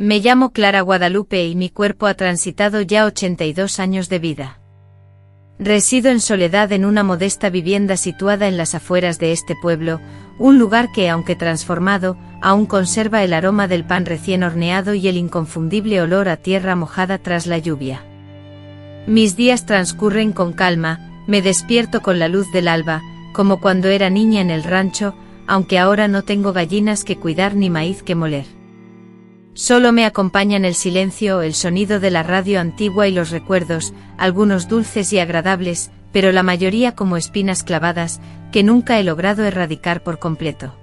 Me llamo Clara Guadalupe y mi cuerpo ha transitado ya 82 años de vida. Resido en soledad en una modesta vivienda situada en las afueras de este pueblo, un lugar que, aunque transformado, aún conserva el aroma del pan recién horneado y el inconfundible olor a tierra mojada tras la lluvia. Mis días transcurren con calma, me despierto con la luz del alba, como cuando era niña en el rancho, aunque ahora no tengo gallinas que cuidar ni maíz que moler. Solo me acompañan el silencio, el sonido de la radio antigua y los recuerdos, algunos dulces y agradables, pero la mayoría como espinas clavadas, que nunca he logrado erradicar por completo.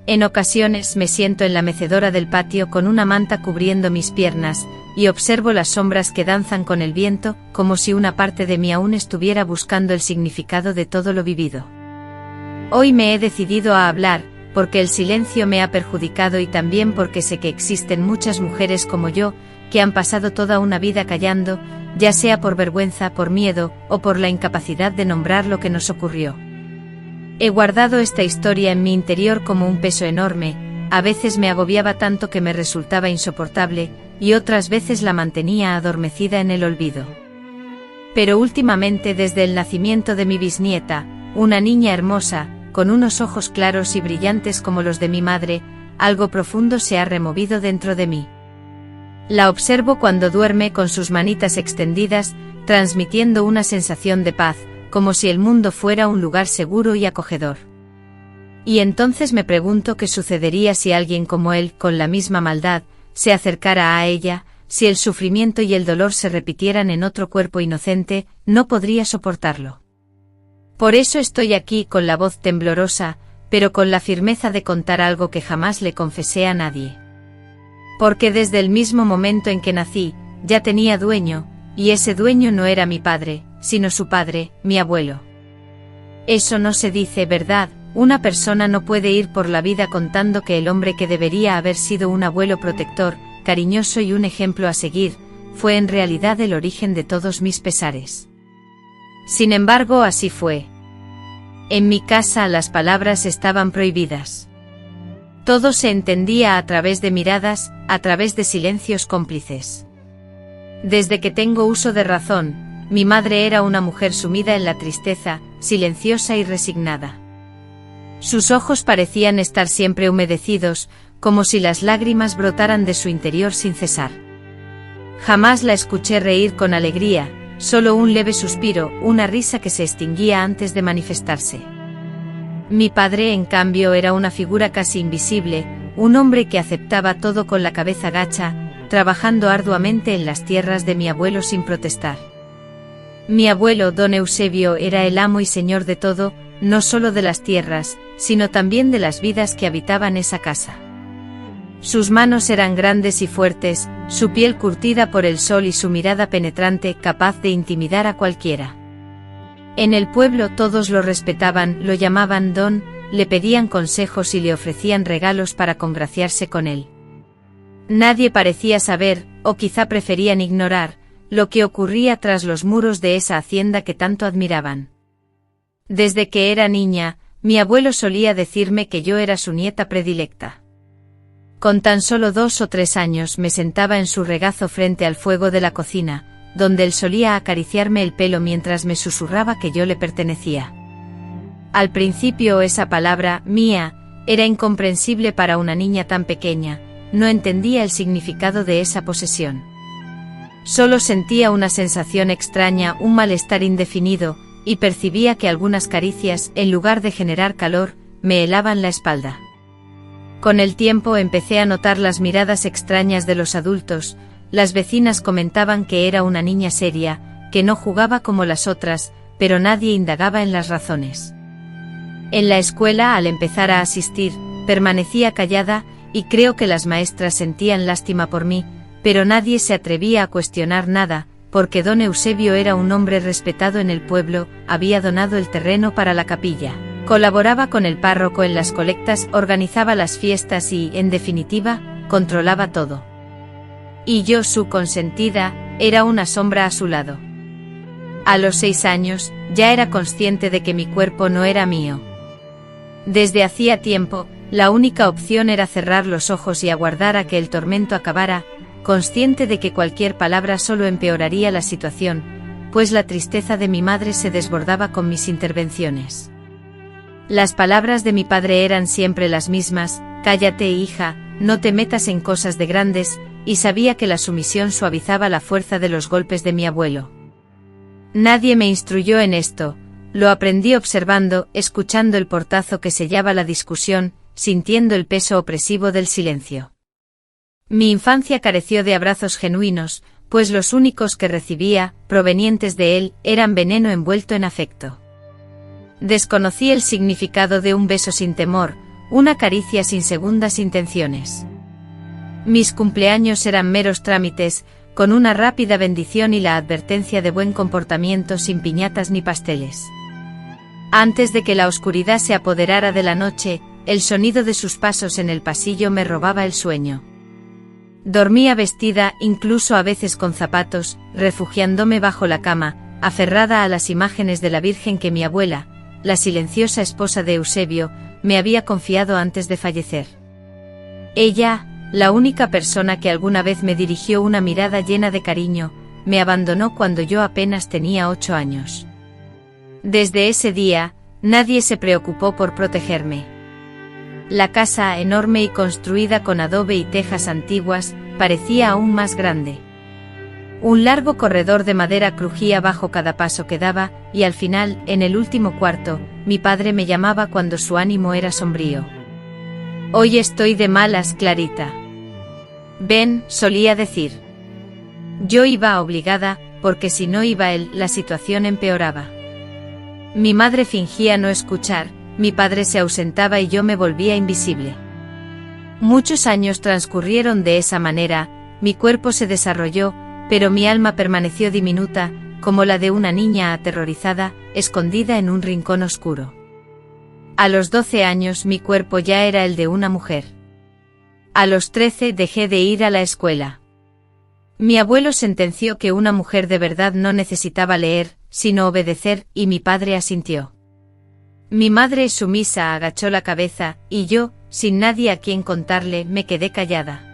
En ocasiones me siento en la mecedora del patio con una manta cubriendo mis piernas, y observo las sombras que danzan con el viento, como si una parte de mí aún estuviera buscando el significado de todo lo vivido. Hoy me he decidido a hablar, porque el silencio me ha perjudicado y también porque sé que existen muchas mujeres como yo, que han pasado toda una vida callando, ya sea por vergüenza, por miedo, o por la incapacidad de nombrar lo que nos ocurrió. He guardado esta historia en mi interior como un peso enorme, a veces me agobiaba tanto que me resultaba insoportable, y otras veces la mantenía adormecida en el olvido. Pero últimamente, desde el nacimiento de mi bisnieta, una niña hermosa, con unos ojos claros y brillantes como los de mi madre, algo profundo se ha removido dentro de mí. La observo cuando duerme con sus manitas extendidas, transmitiendo una sensación de paz, como si el mundo fuera un lugar seguro y acogedor. Y entonces me pregunto qué sucedería si alguien como él, con la misma maldad, se acercara a ella, si el sufrimiento y el dolor se repitieran en otro cuerpo inocente, no podría soportarlo. Por eso estoy aquí con la voz temblorosa, pero con la firmeza de contar algo que jamás le confesé a nadie. Porque desde el mismo momento en que nací, ya tenía dueño, y ese dueño no era mi padre, sino su padre, mi abuelo. Eso no se dice, ¿verdad? Una persona no puede ir por la vida contando que el hombre que debería haber sido un abuelo protector, cariñoso y un ejemplo a seguir, fue en realidad el origen de todos mis pesares. Sin embargo, así fue. En mi casa las palabras estaban prohibidas. Todo se entendía a través de miradas, a través de silencios cómplices. Desde que tengo uso de razón, mi madre era una mujer sumida en la tristeza, silenciosa y resignada. Sus ojos parecían estar siempre humedecidos, como si las lágrimas brotaran de su interior sin cesar. Jamás la escuché reír con alegría, solo un leve suspiro, una risa que se extinguía antes de manifestarse. Mi padre, en cambio, era una figura casi invisible, un hombre que aceptaba todo con la cabeza gacha, trabajando arduamente en las tierras de mi abuelo sin protestar. Mi abuelo, don Eusebio, era el amo y señor de todo, no solo de las tierras, sino también de las vidas que habitaban esa casa. Sus manos eran grandes y fuertes, su piel curtida por el sol y su mirada penetrante capaz de intimidar a cualquiera. En el pueblo todos lo respetaban, lo llamaban don, le pedían consejos y le ofrecían regalos para congraciarse con él. Nadie parecía saber, o quizá preferían ignorar, lo que ocurría tras los muros de esa hacienda que tanto admiraban. Desde que era niña, mi abuelo solía decirme que yo era su nieta predilecta. Con tan solo 2 o 3 años me sentaba en su regazo frente al fuego de la cocina, donde él solía acariciarme el pelo mientras me susurraba que yo le pertenecía. Al principio esa palabra, mía, era incomprensible para una niña tan pequeña, no entendía el significado de esa posesión. Solo sentía una sensación extraña, un malestar indefinido, y percibía que algunas caricias, en lugar de generar calor, me helaban la espalda. Con el tiempo empecé a notar las miradas extrañas de los adultos, las vecinas comentaban que era una niña seria, que no jugaba como las otras, pero nadie indagaba en las razones. En la escuela, al empezar a asistir, permanecía callada, y creo que las maestras sentían lástima por mí, pero nadie se atrevía a cuestionar nada, porque don Eusebio era un hombre respetado en el pueblo, había donado el terreno para la capilla, colaboraba con el párroco en las colectas, organizaba las fiestas y, en definitiva, controlaba todo. Y yo, su consentida, era una sombra a su lado. A los 6 años, ya era consciente de que mi cuerpo no era mío. Desde hacía tiempo, La única opción era cerrar los ojos y aguardar a que el tormento acabara, consciente de que cualquier palabra solo empeoraría la situación, pues la tristeza de mi madre se desbordaba con mis intervenciones. Las palabras de mi padre eran siempre las mismas: cállate, hija, no te metas en cosas de grandes, y sabía que la sumisión suavizaba la fuerza de los golpes de mi abuelo. Nadie me instruyó en esto, lo aprendí observando, escuchando el portazo que sellaba la discusión, sintiendo el peso opresivo del silencio. Mi infancia careció de abrazos genuinos, pues los únicos que recibía, provenientes de él, eran veneno envuelto en afecto. Desconocí el significado de un beso sin temor, una caricia sin segundas intenciones. Mis cumpleaños eran meros trámites, con una rápida bendición y la advertencia de buen comportamiento sin piñatas ni pasteles. Antes de que la oscuridad se apoderara de la noche, el sonido de sus pasos en el pasillo me robaba el sueño. Dormía vestida, incluso a veces con zapatos, refugiándome bajo la cama, aferrada a las imágenes de la Virgen que mi abuela, la silenciosa esposa de Eusebio, me había confiado antes de fallecer. Ella, la única persona que alguna vez me dirigió una mirada llena de cariño, me abandonó cuando yo apenas tenía 8 años. Desde ese día, nadie se preocupó por protegerme. La casa, enorme y construida con adobe y tejas antiguas, parecía aún más grande. Un largo corredor de madera crujía bajo cada paso que daba, y al final, en el último cuarto, mi padre me llamaba cuando su ánimo era sombrío. «Hoy estoy de malas, Clarita». «Ven», solía decir. Yo iba obligada, porque si no iba él, la situación empeoraba. Mi madre fingía no escuchar, mi padre se ausentaba y yo me volvía invisible. Muchos años transcurrieron de esa manera, mi cuerpo se desarrolló, pero mi alma permaneció diminuta, como la de una niña aterrorizada, escondida en un rincón oscuro. A los 12 años mi cuerpo ya era el de una mujer. A los 13 dejé de ir a la escuela. Mi abuelo sentenció que una mujer de verdad no necesitaba leer, sino obedecer, y mi padre asintió. Mi madre, sumisa, agachó la cabeza, y yo, sin nadie a quien contarle, me quedé callada.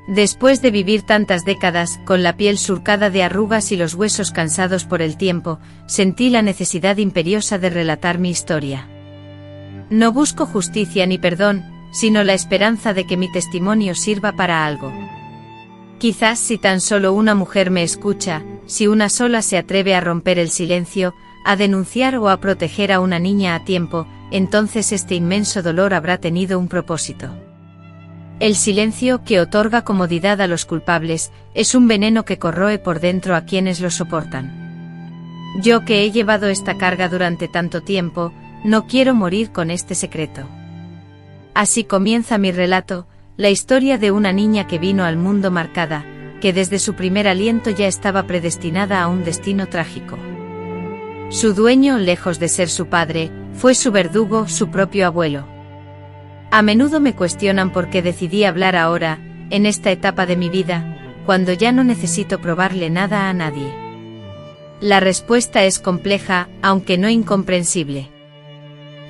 Después de vivir tantas décadas, con la piel surcada de arrugas y los huesos cansados por el tiempo, sentí la necesidad imperiosa de relatar mi historia. No busco justicia ni perdón, sino la esperanza de que mi testimonio sirva para algo. Quizás si tan solo una mujer me escucha, si una sola se atreve a romper el silencio, a denunciar o a proteger a una niña a tiempo, entonces este inmenso dolor habrá tenido un propósito. El silencio, que otorga comodidad a los culpables, es un veneno que corroe por dentro a quienes lo soportan. Yo, que he llevado esta carga durante tanto tiempo, no quiero morir con este secreto. Así comienza mi relato, la historia de una niña que vino al mundo marcada, que desde su primer aliento ya estaba predestinada a un destino trágico. Su dueño, lejos de ser su padre, fue su verdugo, su propio abuelo. A menudo me cuestionan por qué decidí hablar ahora, en esta etapa de mi vida, cuando ya no necesito probarle nada a nadie. La respuesta es compleja, aunque no incomprensible.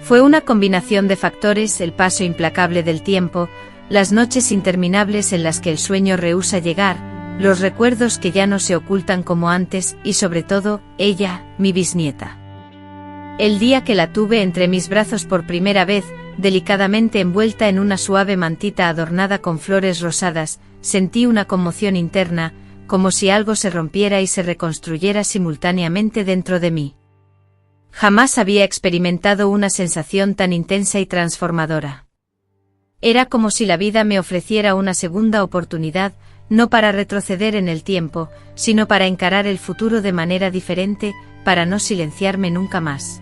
Fue una combinación de factores: el paso implacable del tiempo, las noches interminables en las que el sueño rehúsa llegar, los recuerdos que ya no se ocultan como antes, y sobre todo, ella, mi bisnieta. El día que la tuve entre mis brazos por primera vez, delicadamente envuelta en una suave mantita adornada con flores rosadas, sentí una conmoción interna, como si algo se rompiera y se reconstruyera simultáneamente dentro de mí. Jamás había experimentado una sensación tan intensa y transformadora. Era como si la vida me ofreciera una segunda oportunidad, no para retroceder en el tiempo, sino para encarar el futuro de manera diferente, para no silenciarme nunca más.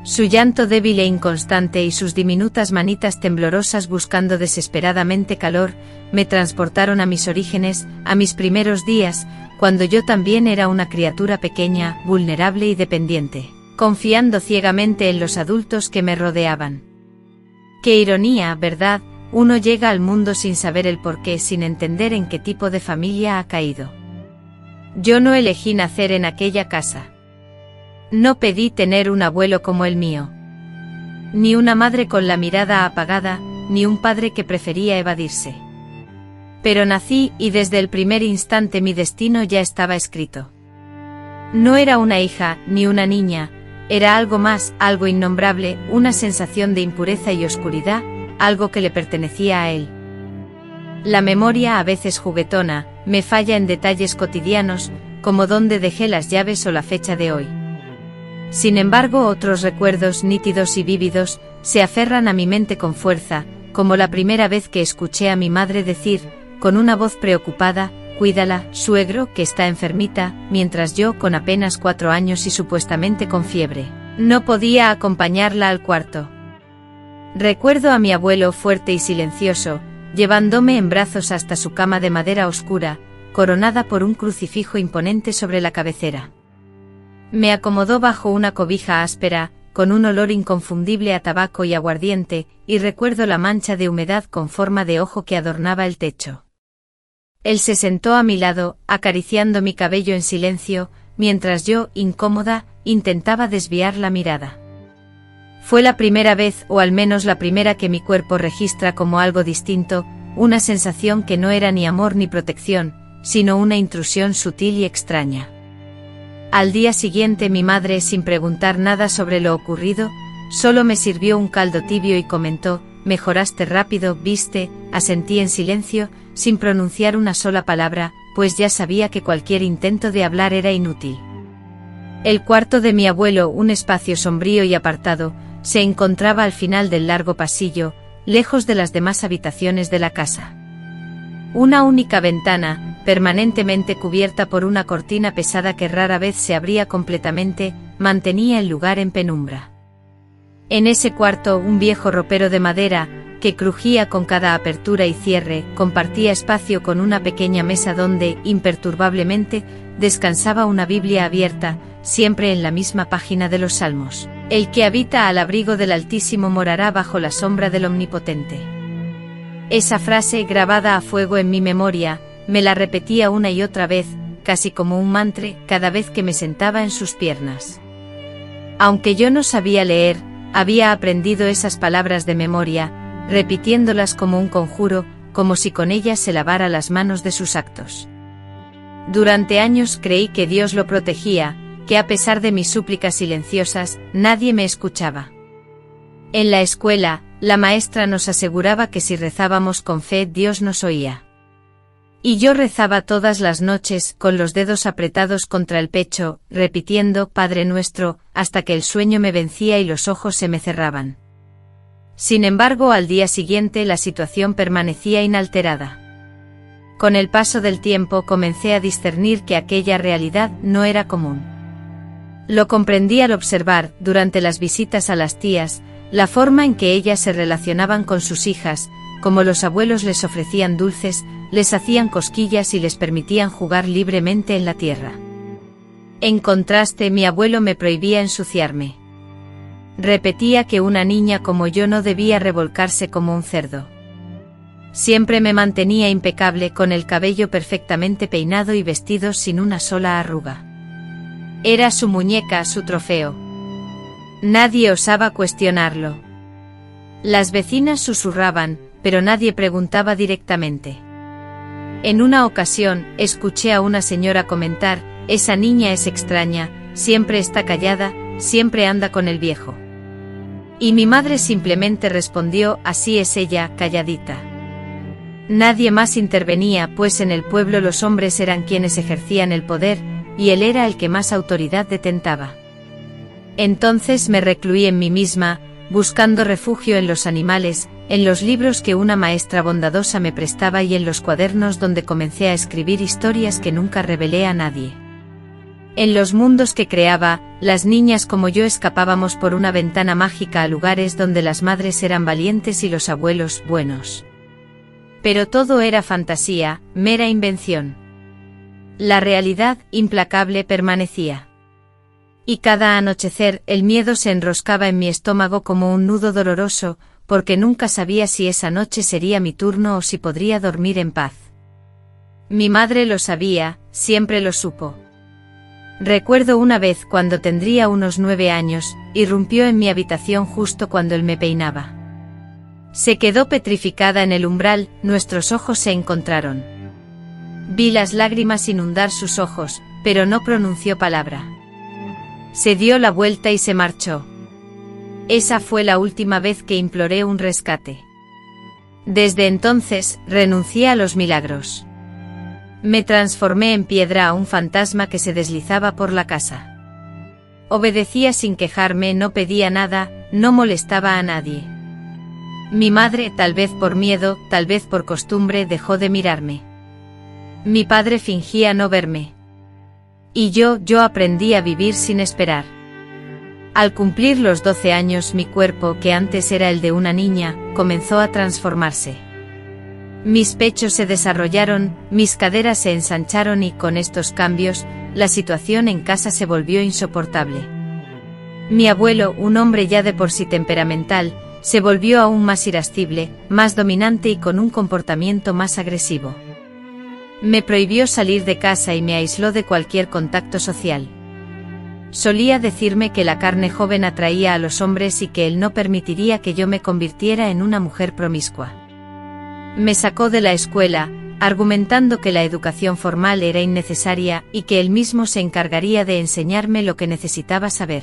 Su llanto débil e inconstante y sus diminutas manitas temblorosas buscando desesperadamente calor, me transportaron a mis orígenes, a mis primeros días, cuando yo también era una criatura pequeña, vulnerable y dependiente, confiando ciegamente en los adultos que me rodeaban. Qué ironía, ¿verdad? Uno llega al mundo sin saber el porqué, sin entender en qué tipo de familia ha caído. Yo no elegí nacer en aquella casa. No pedí tener un abuelo como el mío. Ni una madre con la mirada apagada, ni un padre que prefería evadirse. Pero nací y desde el primer instante mi destino ya estaba escrito. No era una hija, ni una niña, era algo más, algo innombrable, una sensación de impureza y oscuridad, algo que le pertenecía a él. La memoria, a veces juguetona, me falla en detalles cotidianos, como dónde dejé las llaves o la fecha de hoy. Sin embargo, otros recuerdos nítidos y vívidos se aferran a mi mente con fuerza, como la primera vez que escuché a mi madre decir, con una voz preocupada: «Cuídala, suegro, que está enfermita», mientras yo, con apenas 4 años y supuestamente con fiebre, no podía acompañarla al cuarto. Recuerdo a mi abuelo fuerte y silencioso, llevándome en brazos hasta su cama de madera oscura, coronada por un crucifijo imponente sobre la cabecera. Me acomodó bajo una cobija áspera, con un olor inconfundible a tabaco y aguardiente, y recuerdo la mancha de humedad con forma de ojo que adornaba el techo. Él se sentó a mi lado, acariciando mi cabello en silencio, mientras yo, incómoda, intentaba desviar la mirada. Fue la primera vez, o al menos la primera que mi cuerpo registra como algo distinto, una sensación que no era ni amor ni protección, sino una intrusión sutil y extraña. Al día siguiente mi madre, sin preguntar nada sobre lo ocurrido, solo me sirvió un caldo tibio y comentó: «Mejoraste rápido, ¿viste?». Asentí en silencio, sin pronunciar una sola palabra, pues ya sabía que cualquier intento de hablar era inútil. El cuarto de mi abuelo, un espacio sombrío y apartado, se encontraba al final del largo pasillo, lejos de las demás habitaciones de la casa. Una única ventana, permanentemente cubierta por una cortina pesada que rara vez se abría completamente, mantenía el lugar en penumbra. En ese cuarto, un viejo ropero de madera, que crujía con cada apertura y cierre, compartía espacio con una pequeña mesa donde, imperturbablemente, descansaba una Biblia abierta, siempre en la misma página de los Salmos: «El que habita al abrigo del Altísimo morará bajo la sombra del Omnipotente». Esa frase, grabada a fuego en mi memoria, me la repetía una y otra vez, casi como un mantra, cada vez que me sentaba en sus piernas. Aunque yo no sabía leer, había aprendido esas palabras de memoria, repitiéndolas como un conjuro, como si con ellas se lavara las manos de sus actos. Durante años creí que Dios lo protegía, que a pesar de mis súplicas silenciosas, nadie me escuchaba. En la escuela, la maestra nos aseguraba que si rezábamos con fe, Dios nos oía. Y yo rezaba todas las noches, con los dedos apretados contra el pecho, repitiendo «Padre nuestro», hasta que el sueño me vencía y los ojos se me cerraban. Sin embargo, al día siguiente la situación permanecía inalterada. Con el paso del tiempo comencé a discernir que aquella realidad no era común. Lo comprendí al observar, durante las visitas a las tías, la forma en que ellas se relacionaban con sus hijas, como los abuelos les ofrecían dulces, les hacían cosquillas y les permitían jugar libremente en la tierra. En contraste, mi abuelo me prohibía ensuciarme. Repetía que una niña como yo no debía revolcarse como un cerdo. Siempre me mantenía impecable, con el cabello perfectamente peinado y vestido sin una sola arruga. Era su muñeca, su trofeo. Nadie osaba cuestionarlo. Las vecinas susurraban, pero nadie preguntaba directamente. En una ocasión, escuché a una señora comentar: «Esa niña es extraña, siempre está callada, siempre anda con el viejo». Y mi madre simplemente respondió: «Así es ella, calladita». Nadie más intervenía, pues en el pueblo los hombres eran quienes ejercían el poder, y él era el que más autoridad detentaba. Entonces me recluí en mí misma, buscando refugio en los animales, en los libros que una maestra bondadosa me prestaba y en los cuadernos donde comencé a escribir historias que nunca revelé a nadie. En los mundos que creaba, las niñas como yo escapábamos por una ventana mágica a lugares donde las madres eran valientes y los abuelos buenos. Pero todo era fantasía, mera invención. La realidad, implacable, permanecía. Y cada anochecer, el miedo se enroscaba en mi estómago como un nudo doloroso, porque nunca sabía si esa noche sería mi turno o si podría dormir en paz. Mi madre lo sabía, siempre lo supo. Recuerdo una vez cuando tendría unos 9 años, irrumpió en mi habitación justo cuando él me peinaba. Se quedó petrificada en el umbral, nuestros ojos se encontraron. Vi las lágrimas inundar sus ojos, pero no pronunció palabra. Se dio la vuelta y se marchó. Esa fue la última vez que imploré un rescate. Desde entonces, renuncié a los milagros. Me transformé en piedra a un fantasma que se deslizaba por la casa. Obedecía sin quejarme, no pedía nada, no molestaba a nadie. Mi madre, tal vez por miedo, tal vez por costumbre, dejó de mirarme. Mi padre fingía no verme. Y yo aprendí a vivir sin esperar. Al cumplir los 12 años, mi cuerpo, que antes era el de una niña, comenzó a transformarse. Mis pechos se desarrollaron, mis caderas se ensancharon y con estos cambios, la situación en casa se volvió insoportable. Mi abuelo, un hombre ya de por sí temperamental, se volvió aún más irascible, más dominante y con un comportamiento más agresivo. Me prohibió salir de casa y me aisló de cualquier contacto social. Solía decirme que la carne joven atraía a los hombres y que él no permitiría que yo me convirtiera en una mujer promiscua. Me sacó de la escuela, argumentando que la educación formal era innecesaria y que él mismo se encargaría de enseñarme lo que necesitaba saber.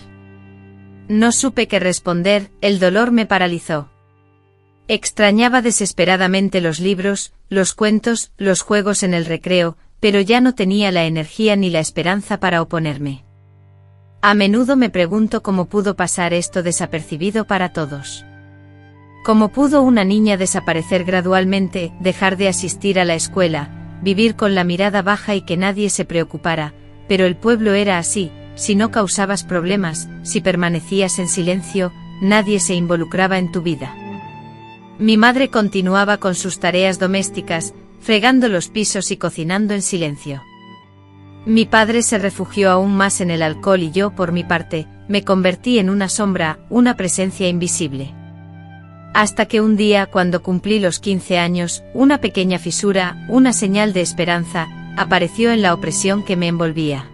No supe qué responder, el dolor me paralizó. Extrañaba desesperadamente los libros, los cuentos, los juegos en el recreo, pero ya no tenía la energía ni la esperanza para oponerme. A menudo me pregunto cómo pudo pasar esto desapercibido para todos. ¿Cómo pudo una niña desaparecer gradualmente, dejar de asistir a la escuela, vivir con la mirada baja y que nadie se preocupara? Pero el pueblo era así, si no causabas problemas, si permanecías en silencio, nadie se involucraba en tu vida. Mi madre continuaba con sus tareas domésticas, fregando los pisos y cocinando en silencio. Mi padre se refugió aún más en el alcohol y yo, por mi parte, me convertí en una sombra, una presencia invisible. Hasta que un día, cuando cumplí los 15 años, una pequeña fisura, una señal de esperanza, apareció en la opresión que me envolvía.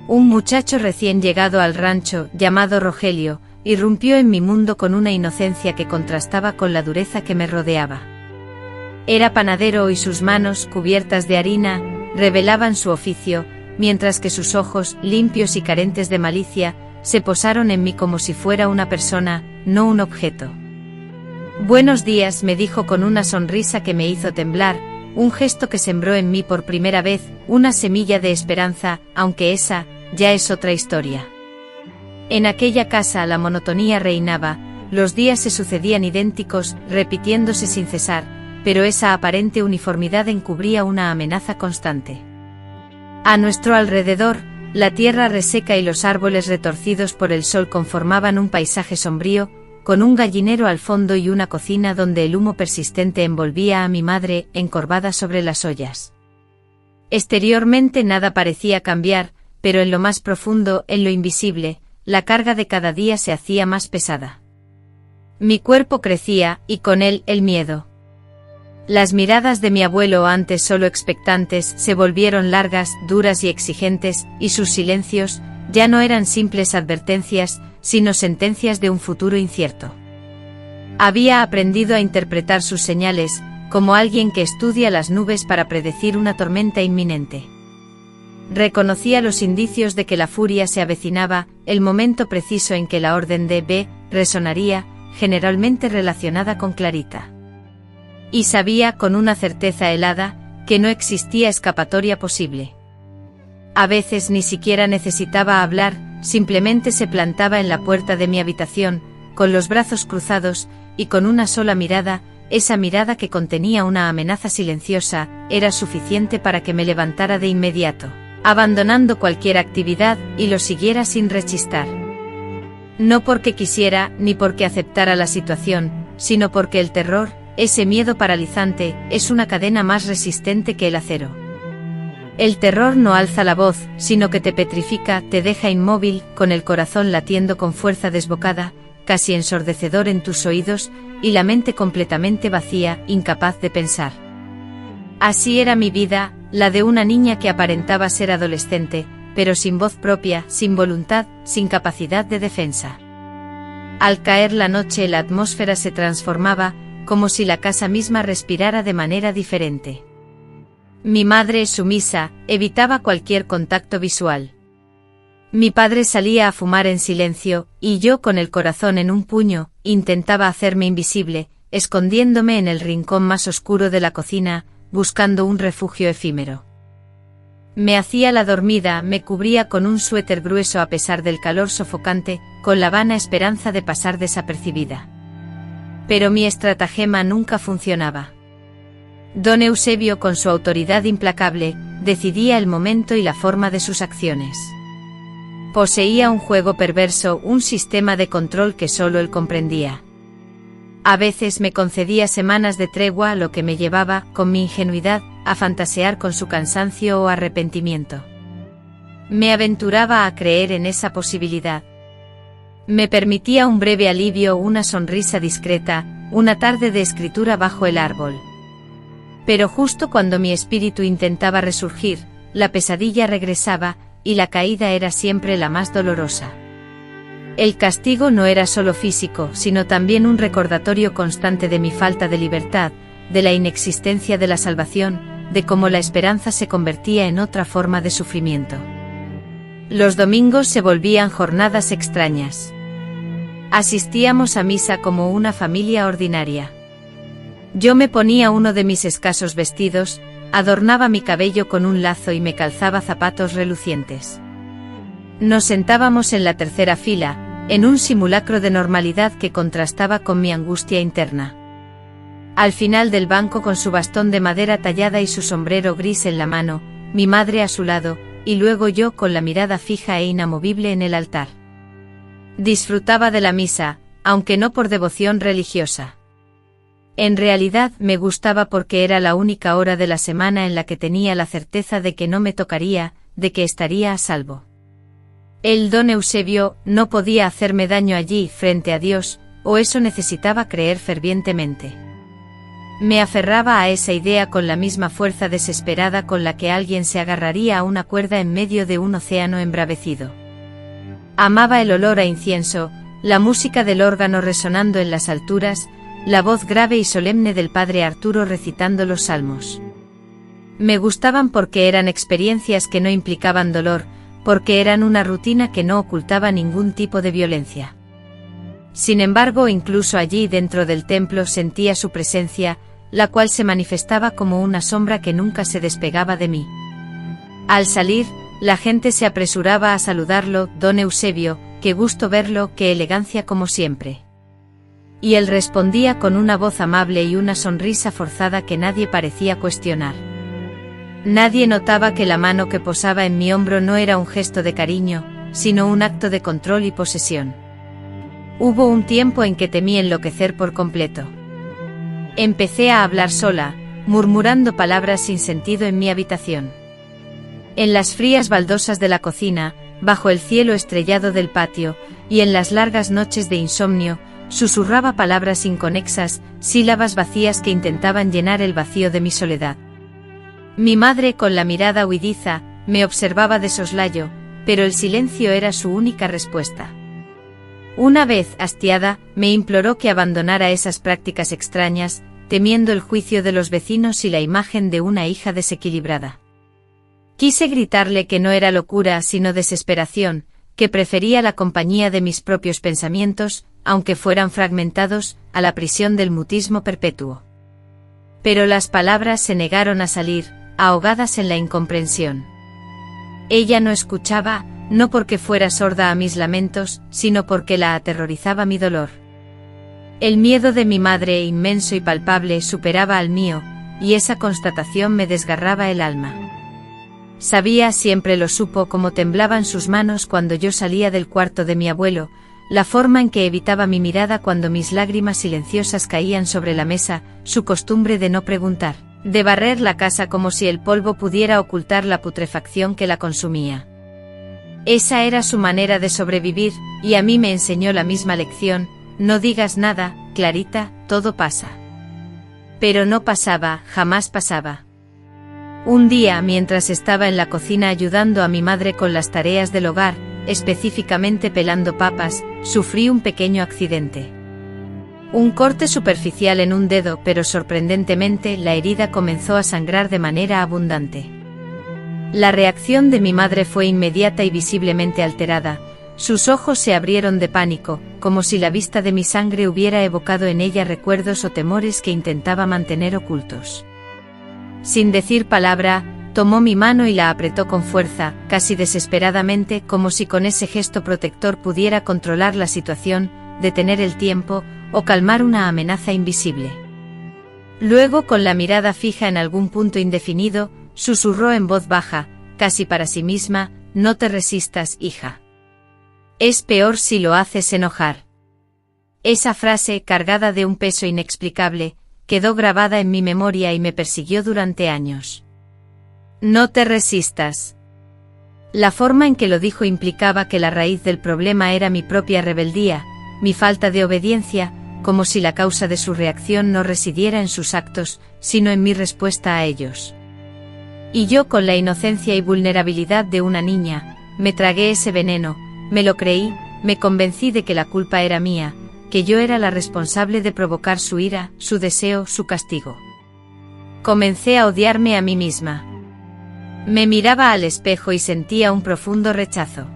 Un muchacho recién llegado al rancho, llamado Rogelio, irrumpió en mi mundo con una inocencia que contrastaba con la dureza que me rodeaba. Era panadero y sus manos, cubiertas de harina, revelaban su oficio, mientras que sus ojos, limpios y carentes de malicia, se posaron en mí como si fuera una persona, no un objeto. Buenos días, me dijo con una sonrisa que me hizo temblar, un gesto que sembró en mí por primera vez una semilla de esperanza, aunque esa ya es otra historia. En aquella casa la monotonía reinaba, los días se sucedían idénticos, repitiéndose sin cesar, pero esa aparente uniformidad encubría una amenaza constante. A nuestro alrededor, la tierra reseca y los árboles retorcidos por el sol conformaban un paisaje sombrío, con un gallinero al fondo y una cocina donde el humo persistente envolvía a mi madre, encorvada sobre las ollas. Exteriormente nada parecía cambiar, pero en lo más profundo, en lo invisible, la carga de cada día se hacía más pesada. Mi cuerpo crecía, y con él, el miedo. Las miradas de mi abuelo, antes solo expectantes, se volvieron largas, duras y exigentes, y sus silencios, ya no eran simples advertencias, sino sentencias de un futuro incierto. Había aprendido a interpretar sus señales, como alguien que estudia las nubes para predecir una tormenta inminente. Reconocía los indicios de que la furia se avecinaba, el momento preciso en que la orden de B resonaría, generalmente relacionada con Clarita. Y sabía con una certeza helada, que no existía escapatoria posible. A veces ni siquiera necesitaba hablar, simplemente se plantaba en la puerta de mi habitación, con los brazos cruzados, y con una sola mirada, esa mirada que contenía una amenaza silenciosa, era suficiente para que me levantara de inmediato, abandonando cualquier actividad, y lo siguiera sin rechistar. No porque quisiera, ni porque aceptara la situación, sino porque el terror, ese miedo paralizante, es una cadena más resistente que el acero. El terror no alza la voz, sino que te petrifica, te deja inmóvil, con el corazón latiendo con fuerza desbocada, casi ensordecedor en tus oídos, y la mente completamente vacía, incapaz de pensar. Así era mi vida, la de una niña que aparentaba ser adolescente, pero sin voz propia, sin voluntad, sin capacidad de defensa. Al caer la noche la atmósfera se transformaba, como si la casa misma respirara de manera diferente. Mi madre, sumisa, evitaba cualquier contacto visual. Mi padre salía a fumar en silencio, y yo, con el corazón en un puño, intentaba hacerme invisible, escondiéndome en el rincón más oscuro de la cocina, buscando un refugio efímero. Me hacía la dormida, me cubría con un suéter grueso a pesar del calor sofocante, con la vana esperanza de pasar desapercibida. Pero mi estratagema nunca funcionaba. Don Eusebio, con su autoridad implacable, decidía el momento y la forma de sus acciones. Poseía un juego perverso, un sistema de control que solo él comprendía. A veces me concedía semanas de tregua, lo que me llevaba, con mi ingenuidad, a fantasear con su cansancio o arrepentimiento. Me aventuraba a creer en esa posibilidad. Me permitía un breve alivio, una sonrisa discreta, una tarde de escritura bajo el árbol. Pero justo cuando mi espíritu intentaba resurgir, la pesadilla regresaba, y la caída era siempre la más dolorosa. El castigo no era solo físico, sino también un recordatorio constante de mi falta de libertad, de la inexistencia de la salvación, de cómo la esperanza se convertía en otra forma de sufrimiento. Los domingos se volvían jornadas extrañas. Asistíamos a misa como una familia ordinaria. Yo me ponía uno de mis escasos vestidos, adornaba mi cabello con un lazo y me calzaba zapatos relucientes. Nos sentábamos en la tercera fila, en un simulacro de normalidad que contrastaba con mi angustia interna. Al final del banco, con su bastón de madera tallada y su sombrero gris en la mano, mi madre a su lado, y luego yo con la mirada fija e inamovible en el altar. Disfrutaba de la misa, aunque no por devoción religiosa. En realidad me gustaba porque era la única hora de la semana en la que tenía la certeza de que no me tocaría, de que estaría a salvo. El don Eusebio no podía hacerme daño allí frente a Dios, o eso necesitaba creer fervientemente. Me aferraba a esa idea con la misma fuerza desesperada con la que alguien se agarraría a una cuerda en medio de un océano embravecido. Amaba el olor a incienso, la música del órgano resonando en las alturas, la voz grave y solemne del padre Arturo recitando los salmos. Me gustaban porque eran experiencias que no implicaban dolor, porque eran una rutina que no ocultaba ningún tipo de violencia. Sin embargo, incluso allí dentro del templo sentía su presencia, la cual se manifestaba como una sombra que nunca se despegaba de mí. Al salir, la gente se apresuraba a saludarlo, don Eusebio, qué gusto verlo, qué elegancia como siempre. Y él respondía con una voz amable y una sonrisa forzada que nadie parecía cuestionar. Nadie notaba que la mano que posaba en mi hombro no era un gesto de cariño, sino un acto de control y posesión. Hubo un tiempo en que temí enloquecer por completo. Empecé a hablar sola, murmurando palabras sin sentido en mi habitación. En las frías baldosas de la cocina, bajo el cielo estrellado del patio, y en las largas noches de insomnio, susurraba palabras inconexas, sílabas vacías que intentaban llenar el vacío de mi soledad. Mi madre, con la mirada huidiza, me observaba de soslayo, pero el silencio era su única respuesta. Una vez, hastiada, me imploró que abandonara esas prácticas extrañas, temiendo el juicio de los vecinos y la imagen de una hija desequilibrada. Quise gritarle que no era locura sino desesperación, que prefería la compañía de mis propios pensamientos, aunque fueran fragmentados, a la prisión del mutismo perpetuo. Pero las palabras se negaron a salir, ahogadas en la incomprensión. Ella no escuchaba, no porque fuera sorda a mis lamentos, sino porque la aterrorizaba mi dolor. El miedo de mi madre, inmenso y palpable, superaba al mío, y esa constatación me desgarraba el alma. Sabía, siempre lo supo, cómo temblaban sus manos cuando yo salía del cuarto de mi abuelo, la forma en que evitaba mi mirada cuando mis lágrimas silenciosas caían sobre la mesa, su costumbre de no preguntar, de barrer la casa como si el polvo pudiera ocultar la putrefacción que la consumía. Esa era su manera de sobrevivir, y a mí me enseñó la misma lección: no digas nada, Clarita, todo pasa. Pero no pasaba, jamás pasaba. Un día, mientras estaba en la cocina ayudando a mi madre con las tareas del hogar, específicamente pelando papas, sufrí un pequeño accidente. Un corte superficial en un dedo, pero sorprendentemente la herida comenzó a sangrar de manera abundante. La reacción de mi madre fue inmediata y visiblemente alterada. Sus ojos se abrieron de pánico, como si la vista de mi sangre hubiera evocado en ella recuerdos o temores que intentaba mantener ocultos. Sin decir palabra, tomó mi mano y la apretó con fuerza, casi desesperadamente, como si con ese gesto protector pudiera controlar la situación, detener el tiempo, o calmar una amenaza invisible. Luego, con la mirada fija en algún punto indefinido, susurró en voz baja, casi para sí misma: «No te resistas, hija. Es peor si lo haces enojar». Esa frase, cargada de un peso inexplicable, quedó grabada en mi memoria y me persiguió durante años. «No te resistas». La forma en que lo dijo implicaba que la raíz del problema era mi propia rebeldía, mi falta de obediencia, como si la causa de su reacción no residiera en sus actos, sino en mi respuesta a ellos. Y yo, con la inocencia y vulnerabilidad de una niña, me tragué ese veneno, me lo creí, me convencí de que la culpa era mía, que yo era la responsable de provocar su ira, su deseo, su castigo. Comencé a odiarme a mí misma. Me miraba al espejo y sentía un profundo rechazo.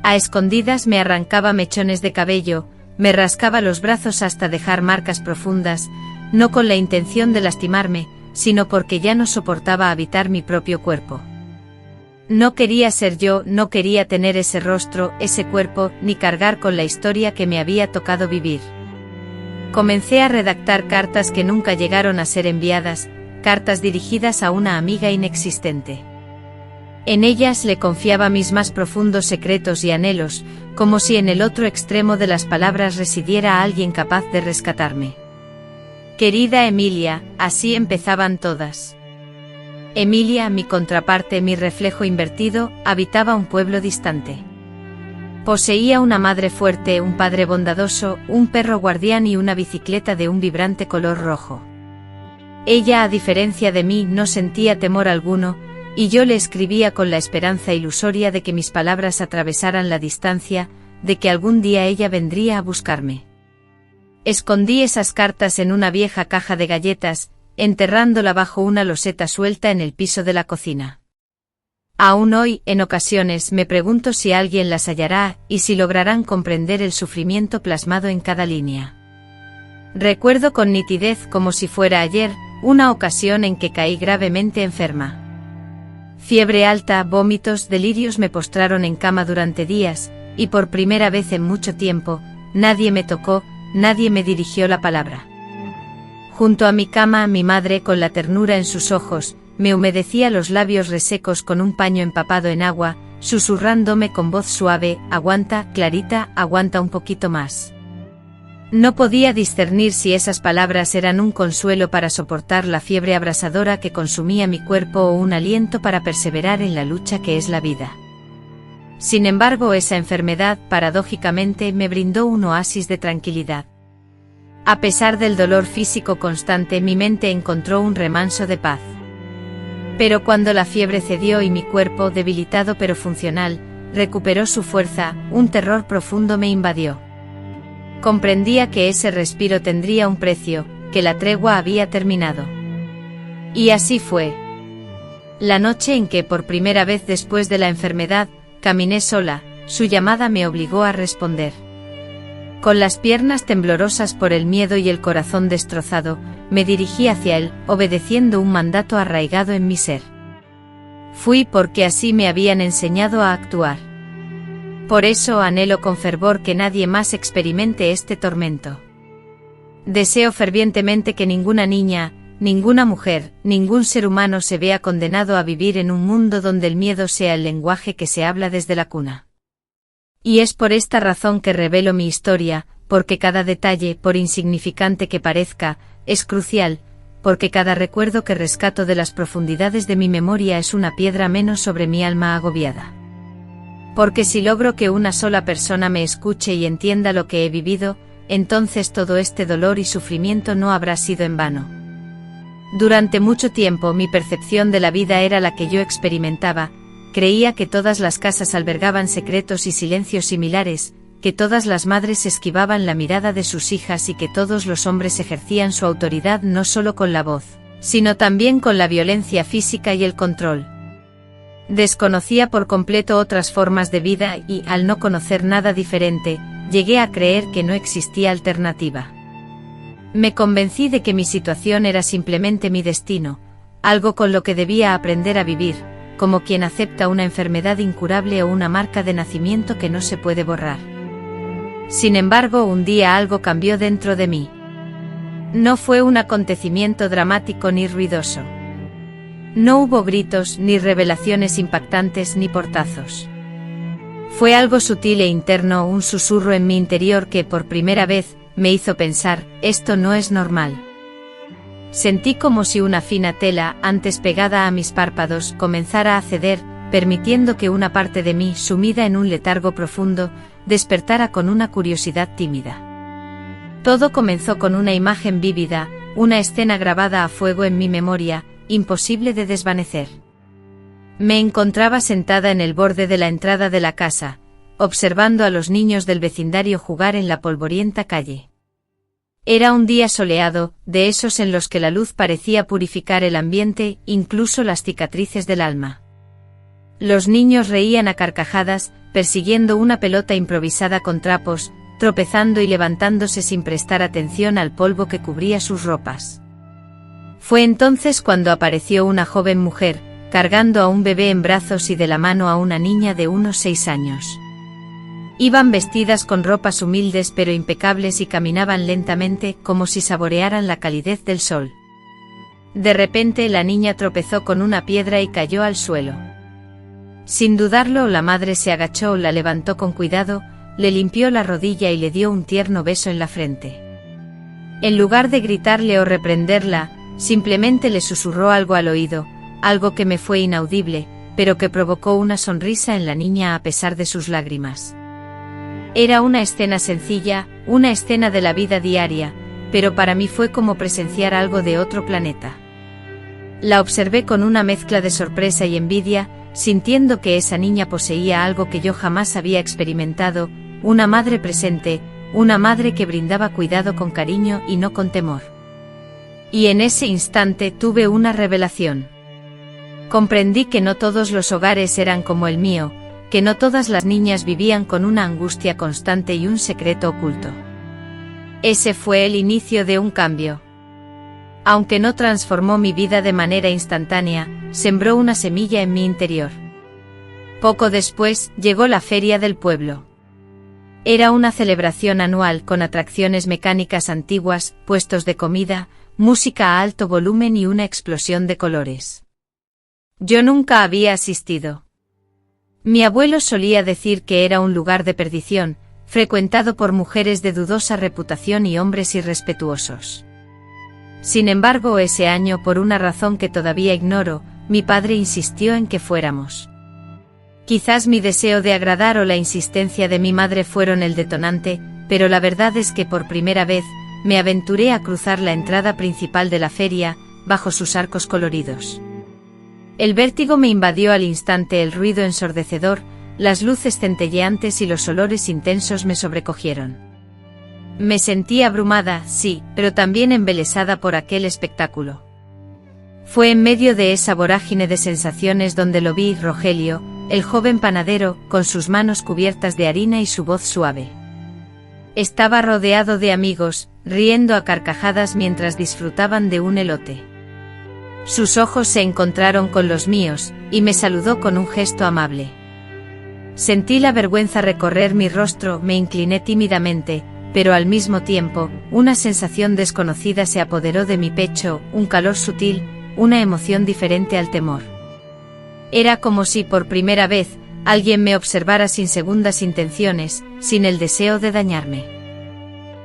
A escondidas me arrancaba mechones de cabello, me rascaba los brazos hasta dejar marcas profundas, no con la intención de lastimarme, sino porque ya no soportaba habitar mi propio cuerpo. No quería ser yo, no quería tener ese rostro, ese cuerpo, ni cargar con la historia que me había tocado vivir. Comencé a redactar cartas que nunca llegaron a ser enviadas, cartas dirigidas a una amiga inexistente. En ellas le confiaba mis más profundos secretos y anhelos, como si en el otro extremo de las palabras residiera alguien capaz de rescatarme. Querida Emilia, así empezaban todas. Emilia, mi contraparte, mi reflejo invertido, habitaba un pueblo distante. Poseía una madre fuerte, un padre bondadoso, un perro guardián y una bicicleta de un vibrante color rojo. Ella, a diferencia de mí, no sentía temor alguno, y yo le escribía con la esperanza ilusoria de que mis palabras atravesaran la distancia, de que algún día ella vendría a buscarme. Escondí esas cartas en una vieja caja de galletas, enterrándola bajo una loseta suelta en el piso de la cocina. Aún hoy, en ocasiones, me pregunto si alguien las hallará y si lograrán comprender el sufrimiento plasmado en cada línea. Recuerdo con nitidez, como si fuera ayer, una ocasión en que caí gravemente enferma. Fiebre alta, vómitos, delirios me postraron en cama durante días, y por primera vez en mucho tiempo, nadie me tocó, nadie me dirigió la palabra. Junto a mi cama, mi madre, con la ternura en sus ojos, me humedecía los labios resecos con un paño empapado en agua, susurrándome con voz suave: «Aguanta, Clarita, aguanta un poquito más». No podía discernir si esas palabras eran un consuelo para soportar la fiebre abrasadora que consumía mi cuerpo o un aliento para perseverar en la lucha que es la vida. Sin embargo, esa enfermedad, paradójicamente, me brindó un oasis de tranquilidad. A pesar del dolor físico constante, mi mente encontró un remanso de paz. Pero cuando la fiebre cedió y mi cuerpo, debilitado pero funcional, recuperó su fuerza, un terror profundo me invadió. Comprendía que ese respiro tendría un precio, que la tregua había terminado. Y así fue. La noche en que, por primera vez después de la enfermedad, caminé sola, su llamada me obligó a responder. Con las piernas temblorosas por el miedo y el corazón destrozado, me dirigí hacia él, obedeciendo un mandato arraigado en mi ser. Fui porque así me habían enseñado a actuar. Por eso anhelo con fervor que nadie más experimente este tormento. Deseo fervientemente que ninguna niña, ninguna mujer, ningún ser humano se vea condenado a vivir en un mundo donde el miedo sea el lenguaje que se habla desde la cuna. Y es por esta razón que revelo mi historia, porque cada detalle, por insignificante que parezca, es crucial, porque cada recuerdo que rescato de las profundidades de mi memoria es una piedra menos sobre mi alma agobiada. Porque si logro que una sola persona me escuche y entienda lo que he vivido, entonces todo este dolor y sufrimiento no habrá sido en vano. Durante mucho tiempo mi percepción de la vida era la que yo experimentaba, creía que todas las casas albergaban secretos y silencios similares, que todas las madres esquivaban la mirada de sus hijas y que todos los hombres ejercían su autoridad no solo con la voz, sino también con la violencia física y el control. Desconocía por completo otras formas de vida y, al no conocer nada diferente, llegué a creer que no existía alternativa. Me convencí de que mi situación era simplemente mi destino, algo con lo que debía aprender a vivir, como quien acepta una enfermedad incurable o una marca de nacimiento que no se puede borrar. Sin embargo, un día algo cambió dentro de mí. No fue un acontecimiento dramático ni ruidoso. No hubo gritos, ni revelaciones impactantes, ni portazos. Fue algo sutil e interno, un susurro en mi interior que, por primera vez, me hizo pensar, esto no es normal. Sentí como si una fina tela, antes pegada a mis párpados, comenzara a ceder, permitiendo que una parte de mí, sumida en un letargo profundo, despertara con una curiosidad tímida. Todo comenzó con una imagen vívida, una escena grabada a fuego en mi memoria, imposible de desvanecer. Me encontraba sentada en el borde de la entrada de la casa, observando a los niños del vecindario jugar en la polvorienta calle. Era un día soleado, de esos en los que la luz parecía purificar el ambiente, incluso las cicatrices del alma. Los niños reían a carcajadas, persiguiendo una pelota improvisada con trapos, tropezando y levantándose sin prestar atención al polvo que cubría sus ropas. Fue entonces cuando apareció una joven mujer, cargando a un bebé en brazos y de la mano a una niña de unos 6 años. Iban vestidas con ropas humildes pero impecables y caminaban lentamente, como si saborearan la calidez del sol. De repente la niña tropezó con una piedra y cayó al suelo. Sin dudarlo, la madre se agachó, la levantó con cuidado, le limpió la rodilla y le dio un tierno beso en la frente. En lugar de gritarle o reprenderla, simplemente le susurró algo al oído, algo que me fue inaudible, pero que provocó una sonrisa en la niña a pesar de sus lágrimas. Era una escena sencilla, una escena de la vida diaria, pero para mí fue como presenciar algo de otro planeta. La observé con una mezcla de sorpresa y envidia, sintiendo que esa niña poseía algo que yo jamás había experimentado, una madre presente, una madre que brindaba cuidado con cariño y no con temor. Y en ese instante tuve una revelación. Comprendí que no todos los hogares eran como el mío, que no todas las niñas vivían con una angustia constante y un secreto oculto. Ese fue el inicio de un cambio. Aunque no transformó mi vida de manera instantánea, sembró una semilla en mi interior. Poco después, llegó la feria del pueblo. Era una celebración anual con atracciones mecánicas antiguas, puestos de comida, música a alto volumen y una explosión de colores. Yo nunca había asistido. Mi abuelo solía decir que era un lugar de perdición, frecuentado por mujeres de dudosa reputación y hombres irrespetuosos. Sin embargo, ese año, por una razón que todavía ignoro, mi padre insistió en que fuéramos. Quizás mi deseo de agradar o la insistencia de mi madre fueron el detonante, pero la verdad es que por primera vez, me aventuré a cruzar la entrada principal de la feria, bajo sus arcos coloridos. El vértigo me invadió al instante, el ruido ensordecedor, las luces centelleantes y los olores intensos me sobrecogieron. Me sentí abrumada, sí, pero también embelesada por aquel espectáculo. Fue en medio de esa vorágine de sensaciones donde lo vi, Rogelio, el joven panadero, con sus manos cubiertas de harina y su voz suave. Estaba rodeado de amigos, riendo a carcajadas mientras disfrutaban de un elote. Sus ojos se encontraron con los míos, y me saludó con un gesto amable. Sentí la vergüenza recorrer mi rostro, me incliné tímidamente, pero al mismo tiempo, una sensación desconocida se apoderó de mi pecho, un calor sutil, una emoción diferente al temor. Era como si por primera vez, alguien me observara sin segundas intenciones, sin el deseo de dañarme.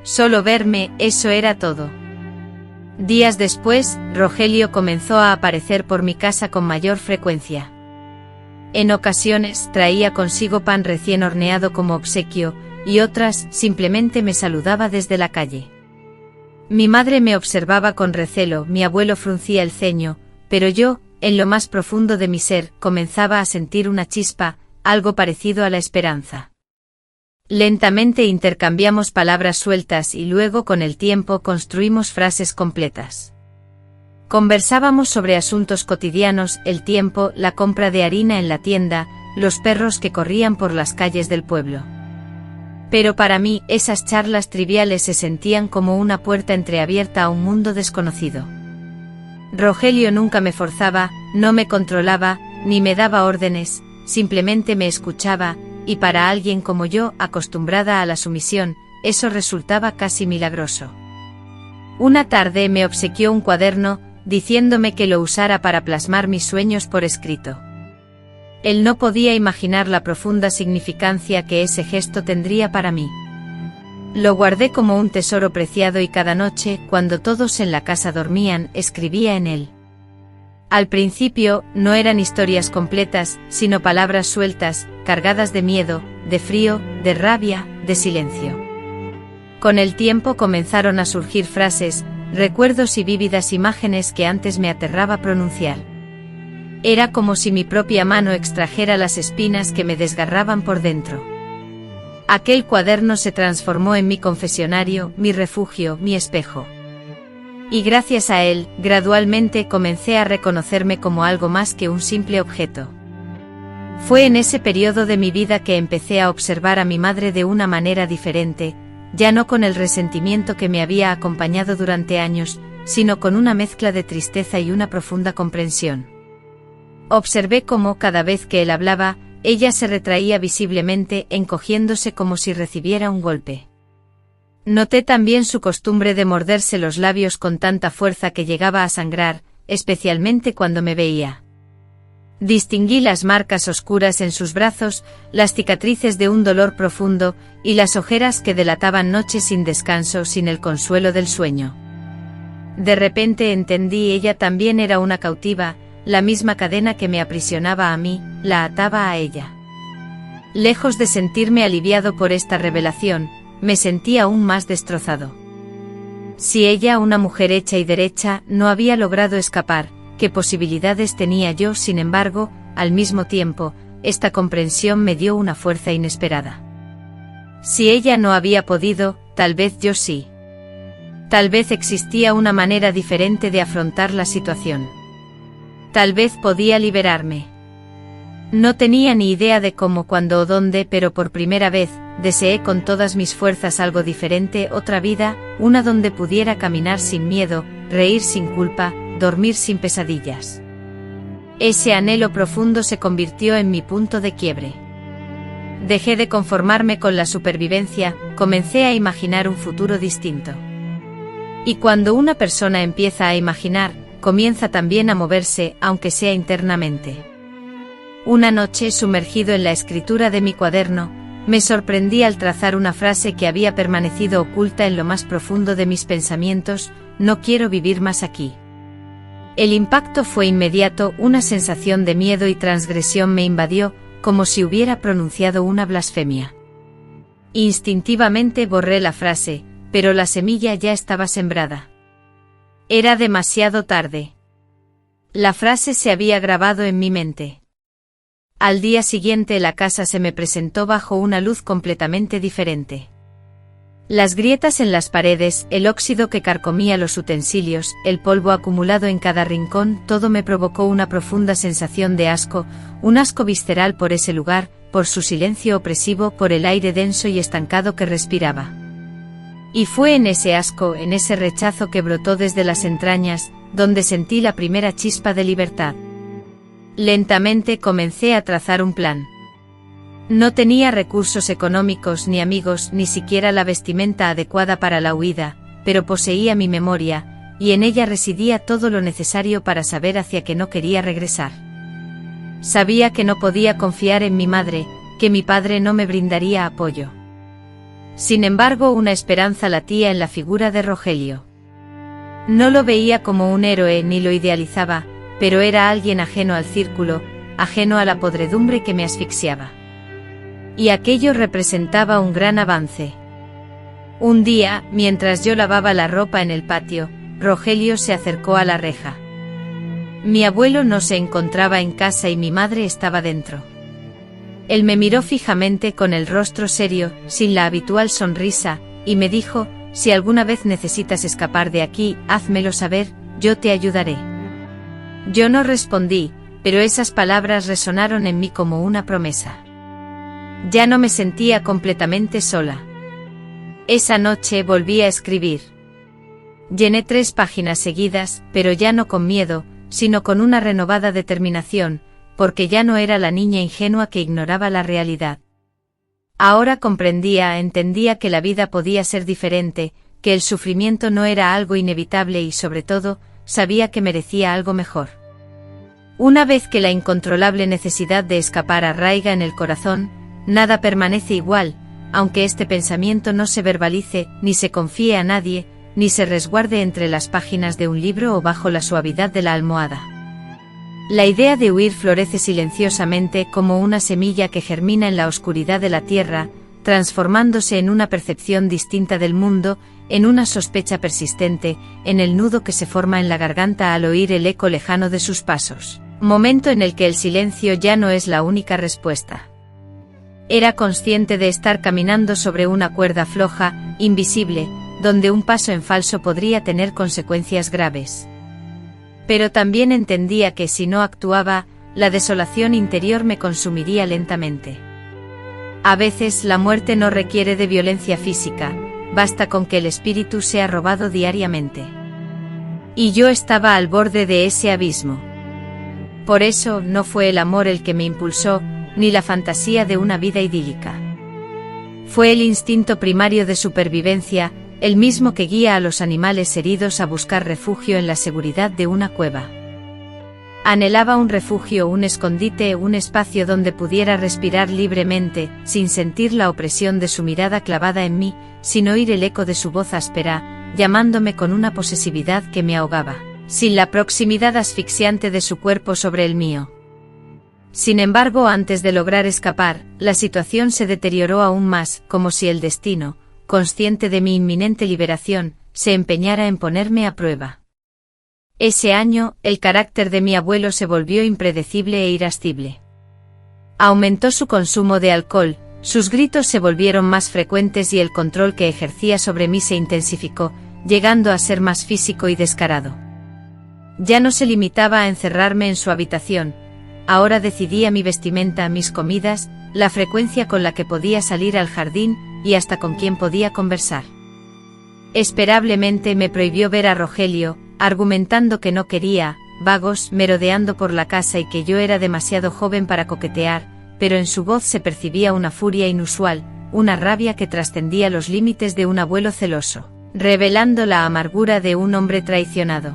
Solo verme, eso era todo. Días después, Rogelio comenzó a aparecer por mi casa con mayor frecuencia. En ocasiones traía consigo pan recién horneado como obsequio, y otras simplemente me saludaba desde la calle. Mi madre me observaba con recelo, mi abuelo fruncía el ceño, pero yo, en lo más profundo de mi ser, comenzaba a sentir una chispa, algo parecido a la esperanza. Lentamente intercambiamos palabras sueltas y luego con el tiempo construimos frases completas. Conversábamos sobre asuntos cotidianos, el tiempo, la compra de harina en la tienda, los perros que corrían por las calles del pueblo. Pero para mí, esas charlas triviales se sentían como una puerta entreabierta a un mundo desconocido. Rogelio nunca me forzaba, no me controlaba, ni me daba órdenes, simplemente me escuchaba, y para alguien como yo, acostumbrada a la sumisión, eso resultaba casi milagroso. Una tarde me obsequió un cuaderno, diciéndome que lo usara para plasmar mis sueños por escrito. Él no podía imaginar la profunda significancia que ese gesto tendría para mí. Lo guardé como un tesoro preciado y cada noche, cuando todos en la casa dormían, escribía en él. Al principio, no eran historias completas, sino palabras sueltas, cargadas de miedo, de frío, de rabia, de silencio. Con el tiempo comenzaron a surgir frases, recuerdos y vívidas imágenes que antes me aterraba pronunciar. Era como si mi propia mano extrajera las espinas que me desgarraban por dentro. Aquel cuaderno se transformó en mi confesionario, mi refugio, mi espejo. Y gracias a él, gradualmente comencé a reconocerme como algo más que un simple objeto. Fue en ese periodo de mi vida que empecé a observar a mi madre de una manera diferente, ya no con el resentimiento que me había acompañado durante años, sino con una mezcla de tristeza y una profunda comprensión. Observé cómo cada vez que él hablaba, ella se retraía visiblemente, encogiéndose como si recibiera un golpe. Noté también su costumbre de morderse los labios con tanta fuerza que llegaba a sangrar, especialmente cuando me veía. Distinguí las marcas oscuras en sus brazos, las cicatrices de un dolor profundo, y las ojeras que delataban noches sin descanso, sin el consuelo del sueño. De repente entendí, ella también era una cautiva, la misma cadena que me aprisionaba a mí, la ataba a ella. Lejos de sentirme aliviado por esta revelación, me sentí aún más destrozado. Si ella, una mujer hecha y derecha, no había logrado escapar, ¿qué posibilidades tenía yo? Sin embargo, al mismo tiempo, esta comprensión me dio una fuerza inesperada. Si ella no había podido, tal vez yo sí. Tal vez existía una manera diferente de afrontar la situación. Tal vez podía liberarme. No tenía ni idea de cómo, cuándo o dónde, pero por primera vez, deseé con todas mis fuerzas algo diferente, otra vida, una donde pudiera caminar sin miedo, reír sin culpa, dormir sin pesadillas. Ese anhelo profundo se convirtió en mi punto de quiebre. Dejé de conformarme con la supervivencia, comencé a imaginar un futuro distinto. Y cuando una persona empieza a imaginar, comienza también a moverse, aunque sea internamente. Una noche, sumergido en la escritura de mi cuaderno, me sorprendí al trazar una frase que había permanecido oculta en lo más profundo de mis pensamientos: no quiero vivir más aquí. El impacto fue inmediato, una sensación de miedo y transgresión me invadió, como si hubiera pronunciado una blasfemia. Instintivamente borré la frase, pero la semilla ya estaba sembrada. Era demasiado tarde. La frase se había grabado en mi mente. Al día siguiente la casa se me presentó bajo una luz completamente diferente. Las grietas en las paredes, el óxido que carcomía los utensilios, el polvo acumulado en cada rincón, todo me provocó una profunda sensación de asco, un asco visceral por ese lugar, por su silencio opresivo, por el aire denso y estancado que respiraba. Y fue en ese asco, en ese rechazo que brotó desde las entrañas, donde sentí la primera chispa de libertad. Lentamente comencé a trazar un plan. No tenía recursos económicos ni amigos, ni siquiera la vestimenta adecuada para la huida, pero poseía mi memoria, y en ella residía todo lo necesario para saber hacia qué no quería regresar. Sabía que no podía confiar en mi madre, que mi padre no me brindaría apoyo. Sin embargo, una esperanza latía en la figura de Rogelio. No lo veía como un héroe ni lo idealizaba, pero era alguien ajeno al círculo, ajeno a la podredumbre que me asfixiaba. Y aquello representaba un gran avance. Un día, mientras yo lavaba la ropa en el patio, Rogelio se acercó a la reja. Mi abuelo no se encontraba en casa y mi madre estaba dentro. Él me miró fijamente con el rostro serio, sin la habitual sonrisa, y me dijo: si alguna vez necesitas escapar de aquí, házmelo saber, yo te ayudaré. Yo no respondí, pero esas palabras resonaron en mí como una promesa. Ya no me sentía completamente sola. Esa noche volví a escribir. Llené 3 páginas seguidas, pero ya no con miedo, sino con una renovada determinación, porque ya no era la niña ingenua que ignoraba la realidad. Ahora entendía que la vida podía ser diferente, que el sufrimiento no era algo inevitable y sobre todo, sabía que merecía algo mejor. Una vez que la incontrolable necesidad de escapar arraiga en el corazón, nada permanece igual, aunque este pensamiento no se verbalice, ni se confíe a nadie, ni se resguarde entre las páginas de un libro o bajo la suavidad de la almohada. La idea de huir florece silenciosamente como una semilla que germina en la oscuridad de la tierra, transformándose en una percepción distinta del mundo, en una sospecha persistente, en el nudo que se forma en la garganta al oír el eco lejano de sus pasos, momento en el que el silencio ya no es la única respuesta. Era consciente de estar caminando sobre una cuerda floja, invisible, donde un paso en falso podría tener consecuencias graves. Pero también entendía que si no actuaba, la desolación interior me consumiría lentamente. A veces la muerte no requiere de violencia física, basta con que el espíritu sea robado diariamente. Y yo estaba al borde de ese abismo. Por eso no fue el amor el que me impulsó, ni la fantasía de una vida idílica. Fue el instinto primario de supervivencia, el mismo que guía a los animales heridos a buscar refugio en la seguridad de una cueva. Anhelaba un refugio, un escondite, un espacio donde pudiera respirar libremente, sin sentir la opresión de su mirada clavada en mí, sin oír el eco de su voz áspera, llamándome con una posesividad que me ahogaba, sin la proximidad asfixiante de su cuerpo sobre el mío. Sin embargo, antes de lograr escapar, la situación se deterioró aún más, como si el destino, consciente de mi inminente liberación, se empeñara en ponerme a prueba. Ese año, el carácter de mi abuelo se volvió impredecible e irascible. Aumentó su consumo de alcohol, sus gritos se volvieron más frecuentes y el control que ejercía sobre mí se intensificó, llegando a ser más físico y descarado. Ya no se limitaba a encerrarme en su habitación, ahora decidía mi vestimenta, mis comidas, la frecuencia con la que podía salir al jardín, y hasta con quién podía conversar. Esperablemente me prohibió ver a Rogelio, argumentando que no quería, vagos, merodeando por la casa y que yo era demasiado joven para coquetear, pero en su voz se percibía una furia inusual, una rabia que trascendía los límites de un abuelo celoso, revelando la amargura de un hombre traicionado.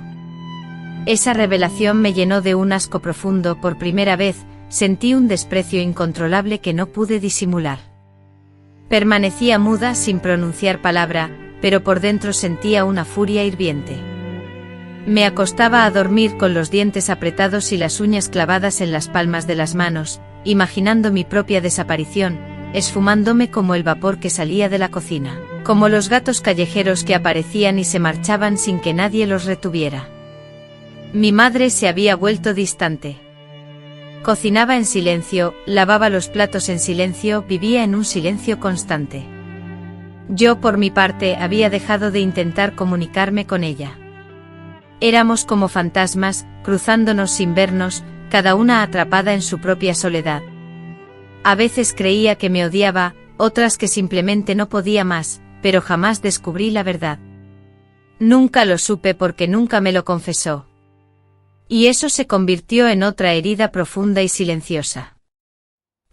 Esa revelación me llenó de un asco profundo. Por primera vez, sentí un desprecio incontrolable que no pude disimular. Permanecía muda sin pronunciar palabra, pero por dentro sentía una furia hirviente. Me acostaba a dormir con los dientes apretados y las uñas clavadas en las palmas de las manos, imaginando mi propia desaparición, esfumándome como el vapor que salía de la cocina, como los gatos callejeros que aparecían y se marchaban sin que nadie los retuviera. Mi madre se había vuelto distante. Cocinaba en silencio, lavaba los platos en silencio, vivía en un silencio constante. Yo, por mi parte, había dejado de intentar comunicarme con ella. Éramos como fantasmas, cruzándonos sin vernos, cada una atrapada en su propia soledad. A veces creía que me odiaba, otras que simplemente no podía más, pero jamás descubrí la verdad. Nunca lo supe porque nunca me lo confesó. Y eso se convirtió en otra herida profunda y silenciosa.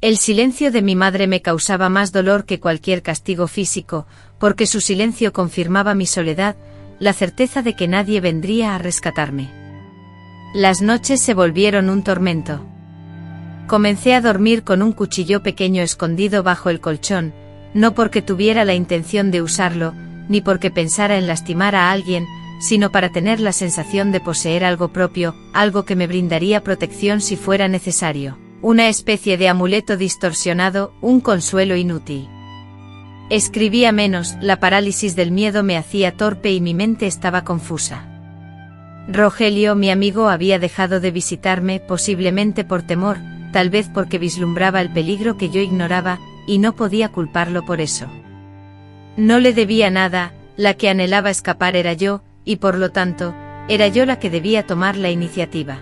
El silencio de mi madre me causaba más dolor que cualquier castigo físico, porque su silencio confirmaba mi soledad, la certeza de que nadie vendría a rescatarme. Las noches se volvieron un tormento. Comencé a dormir con un cuchillo pequeño escondido bajo el colchón, no porque tuviera la intención de usarlo, ni porque pensara en lastimar a alguien, sino para tener la sensación de poseer algo propio, algo que me brindaría protección si fuera necesario, una especie de amuleto distorsionado, un consuelo inútil. Escribía menos, la parálisis del miedo me hacía torpe y mi mente estaba confusa. Rogelio, mi amigo, había dejado de visitarme, posiblemente por temor, tal vez porque vislumbraba el peligro que yo ignoraba, y no podía culparlo por eso. No le debía nada, la que anhelaba escapar era yo, y por lo tanto, era yo la que debía tomar la iniciativa.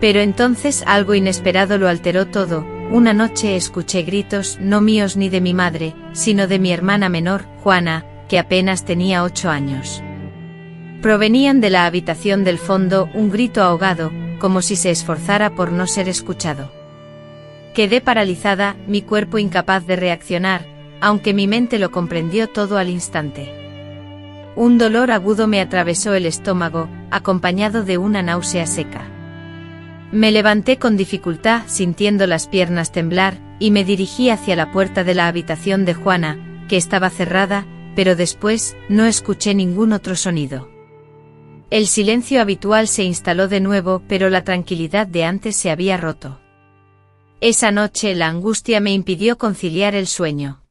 Pero entonces algo inesperado lo alteró todo. Una noche escuché gritos, no míos ni de mi madre, sino de mi hermana menor, Juana, que apenas tenía 8 años. Provenían de la habitación del fondo, un grito ahogado, como si se esforzara por no ser escuchado. Quedé paralizada, mi cuerpo incapaz de reaccionar, aunque mi mente lo comprendió todo al instante. Un dolor agudo me atravesó el estómago, acompañado de una náusea seca. Me levanté con dificultad, sintiendo las piernas temblar, y me dirigí hacia la puerta de la habitación de Juana, que estaba cerrada, pero después no escuché ningún otro sonido. El silencio habitual se instaló de nuevo, pero la tranquilidad de antes se había roto. Esa noche la angustia me impidió conciliar el sueño.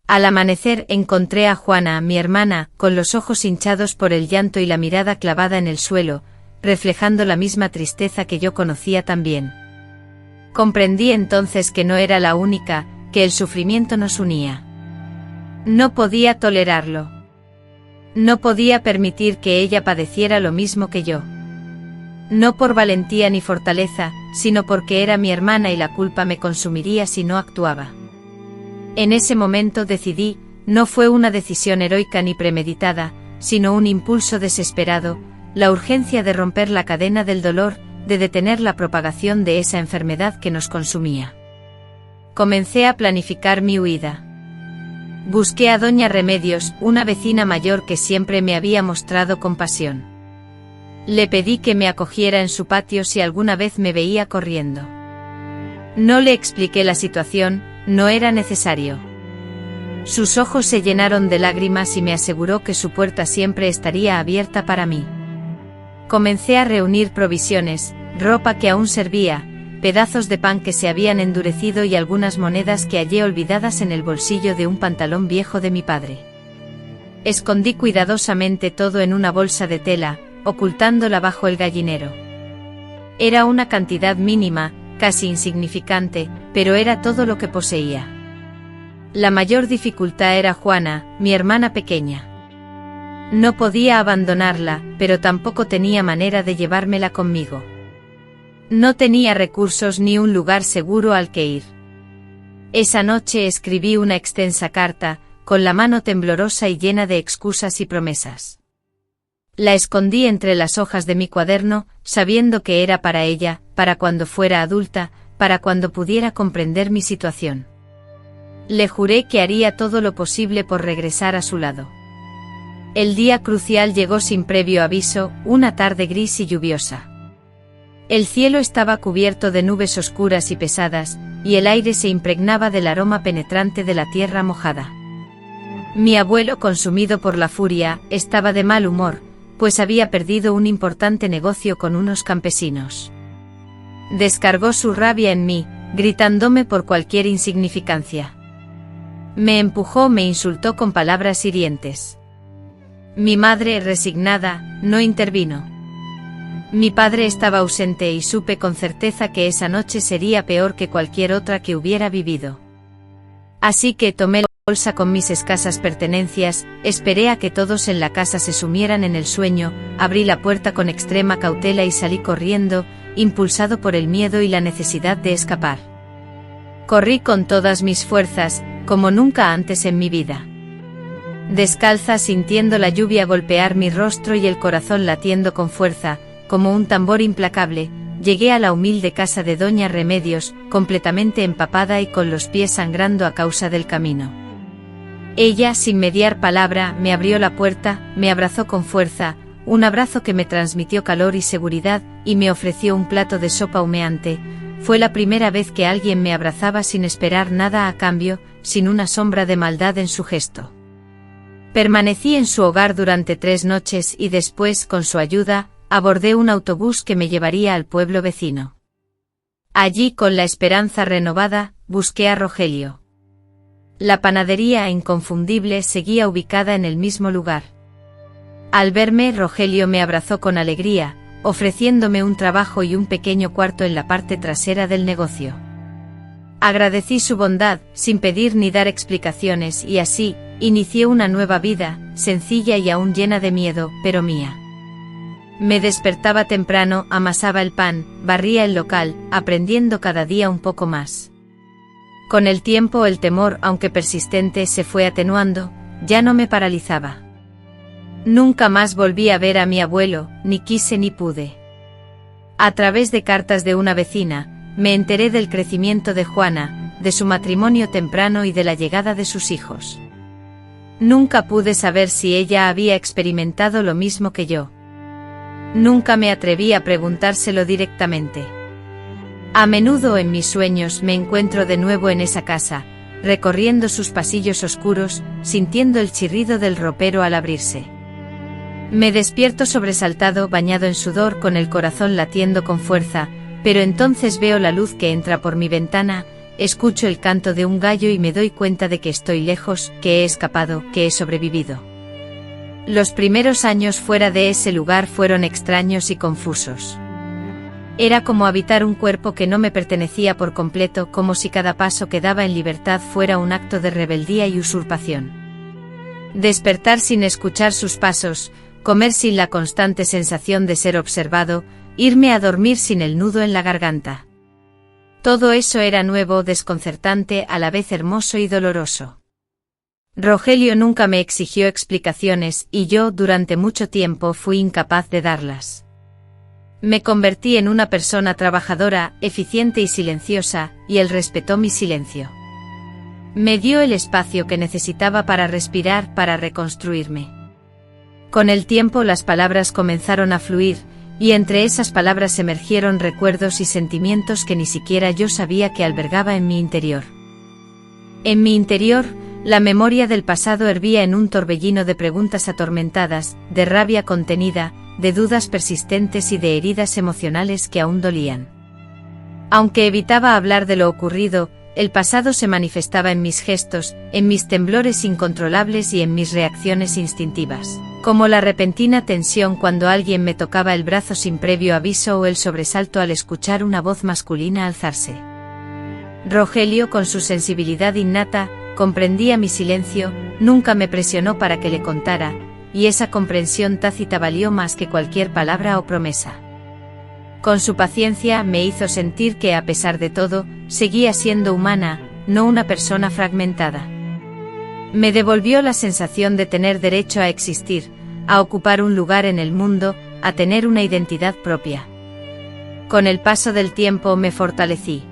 Al amanecer encontré a Juana, mi hermana, con los ojos hinchados por el llanto y la mirada clavada en el suelo, reflejando la misma tristeza que yo conocía también. Comprendí entonces que no era la única, que el sufrimiento nos unía. No podía tolerarlo. No podía permitir que ella padeciera lo mismo que yo. No por valentía ni fortaleza, sino porque era mi hermana y la culpa me consumiría si no actuaba. En ese momento decidí, no fue una decisión heroica ni premeditada, sino un impulso desesperado, la urgencia de romper la cadena del dolor, de detener la propagación de esa enfermedad que nos consumía. Comencé a planificar mi huida. Busqué a doña Remedios, una vecina mayor que siempre me había mostrado compasión. Le pedí que me acogiera en su patio si alguna vez me veía corriendo. No le expliqué la situación, no era necesario. Sus ojos se llenaron de lágrimas y me aseguró que su puerta siempre estaría abierta para mí. Comencé a reunir provisiones, ropa que aún servía, pedazos de pan que se habían endurecido y algunas monedas que hallé olvidadas en el bolsillo de un pantalón viejo de mi padre. Escondí cuidadosamente todo en una bolsa de tela, ocultándola bajo el gallinero. Era una cantidad mínima, casi insignificante, pero era todo lo que poseía. La mayor dificultad era Juana, mi hermana pequeña. No podía abandonarla, pero tampoco tenía manera de llevármela conmigo. No tenía recursos ni un lugar seguro al que ir. Esa noche escribí una extensa carta, con la mano temblorosa y llena de excusas y promesas. La escondí entre las hojas de mi cuaderno, sabiendo que era para ella, para cuando fuera adulta, para cuando pudiera comprender mi situación. Le juré que haría todo lo posible por regresar a su lado. El día crucial llegó sin previo aviso, una tarde gris y lluviosa. El cielo estaba cubierto de nubes oscuras y pesadas, y el aire se impregnaba del aroma penetrante de la tierra mojada. Mi abuelo, consumido por la furia, estaba de mal humor, pues había perdido un importante negocio con unos campesinos. Descargó su rabia en mí, gritándome por cualquier insignificancia. Me empujó, me insultó con palabras hirientes. Mi madre, resignada, no intervino. Mi padre estaba ausente y supe con certeza que esa noche sería peor que cualquier otra que hubiera vivido. Así que tomé la bolsa con mis escasas pertenencias, esperé a que todos en la casa se sumieran en el sueño, abrí la puerta con extrema cautela y salí corriendo, impulsado por el miedo y la necesidad de escapar. Corrí con todas mis fuerzas, como nunca antes en mi vida. Descalza, sintiendo la lluvia golpear mi rostro y el corazón latiendo con fuerza, como un tambor implacable, llegué a la humilde casa de doña Remedios, completamente empapada y con los pies sangrando a causa del camino. Ella, sin mediar palabra, me abrió la puerta, me abrazó con fuerza, un abrazo que me transmitió calor y seguridad, y me ofreció un plato de sopa humeante. Fue la primera vez que alguien me abrazaba sin esperar nada a cambio, sin una sombra de maldad en su gesto. Permanecí en su hogar durante 3 noches y después, con su ayuda, abordé un autobús que me llevaría al pueblo vecino. Allí, con la esperanza renovada, busqué a Rogelio. La panadería inconfundible seguía ubicada en el mismo lugar. Al verme, Rogelio me abrazó con alegría, ofreciéndome un trabajo y un pequeño cuarto en la parte trasera del negocio. Agradecí su bondad, sin pedir ni dar explicaciones, y así, inicié una nueva vida, sencilla y aún llena de miedo, pero mía. Me despertaba temprano, amasaba el pan, barría el local, aprendiendo cada día un poco más. Con el tiempo el temor, aunque persistente, se fue atenuando, ya no me paralizaba. Nunca más volví a ver a mi abuelo, ni quise ni pude. A través de cartas de una vecina, me enteré del crecimiento de Juana, de su matrimonio temprano y de la llegada de sus hijos. Nunca pude saber si ella había experimentado lo mismo que yo. Nunca me atreví a preguntárselo directamente. A menudo en mis sueños me encuentro de nuevo en esa casa, recorriendo sus pasillos oscuros, sintiendo el chirrido del ropero al abrirse. Me despierto sobresaltado, bañado en sudor, con el corazón latiendo con fuerza, pero entonces veo la luz que entra por mi ventana, escucho el canto de un gallo y me doy cuenta de que estoy lejos, que he escapado, que he sobrevivido. Los primeros años fuera de ese lugar fueron extraños y confusos. Era como habitar un cuerpo que no me pertenecía por completo, como si cada paso que daba en libertad fuera un acto de rebeldía y usurpación. Despertar sin escuchar sus pasos, comer sin la constante sensación de ser observado, irme a dormir sin el nudo en la garganta. Todo eso era nuevo, desconcertante, a la vez hermoso y doloroso. Rogelio nunca me exigió explicaciones y yo, durante mucho tiempo, fui incapaz de darlas. Me convertí en una persona trabajadora, eficiente y silenciosa, y él respetó mi silencio. Me dio el espacio que necesitaba para respirar, para reconstruirme. Con el tiempo las palabras comenzaron a fluir, y entre esas palabras emergieron recuerdos y sentimientos que ni siquiera yo sabía que albergaba en mi interior. En mi interior, la memoria del pasado hervía en un torbellino de preguntas atormentadas, de rabia contenida, de dudas persistentes y de heridas emocionales que aún dolían. Aunque evitaba hablar de lo ocurrido, el pasado se manifestaba en mis gestos, en mis temblores incontrolables y en mis reacciones instintivas, como la repentina tensión cuando alguien me tocaba el brazo sin previo aviso o el sobresalto al escuchar una voz masculina alzarse. Rogelio, con su sensibilidad innata, comprendía mi silencio, nunca me presionó para que le contara, y esa comprensión tácita valió más que cualquier palabra o promesa. Con su paciencia me hizo sentir que, a pesar de todo, seguía siendo humana, no una persona fragmentada. Me devolvió la sensación de tener derecho a existir, a ocupar un lugar en el mundo, a tener una identidad propia. Con el paso del tiempo me fortalecí.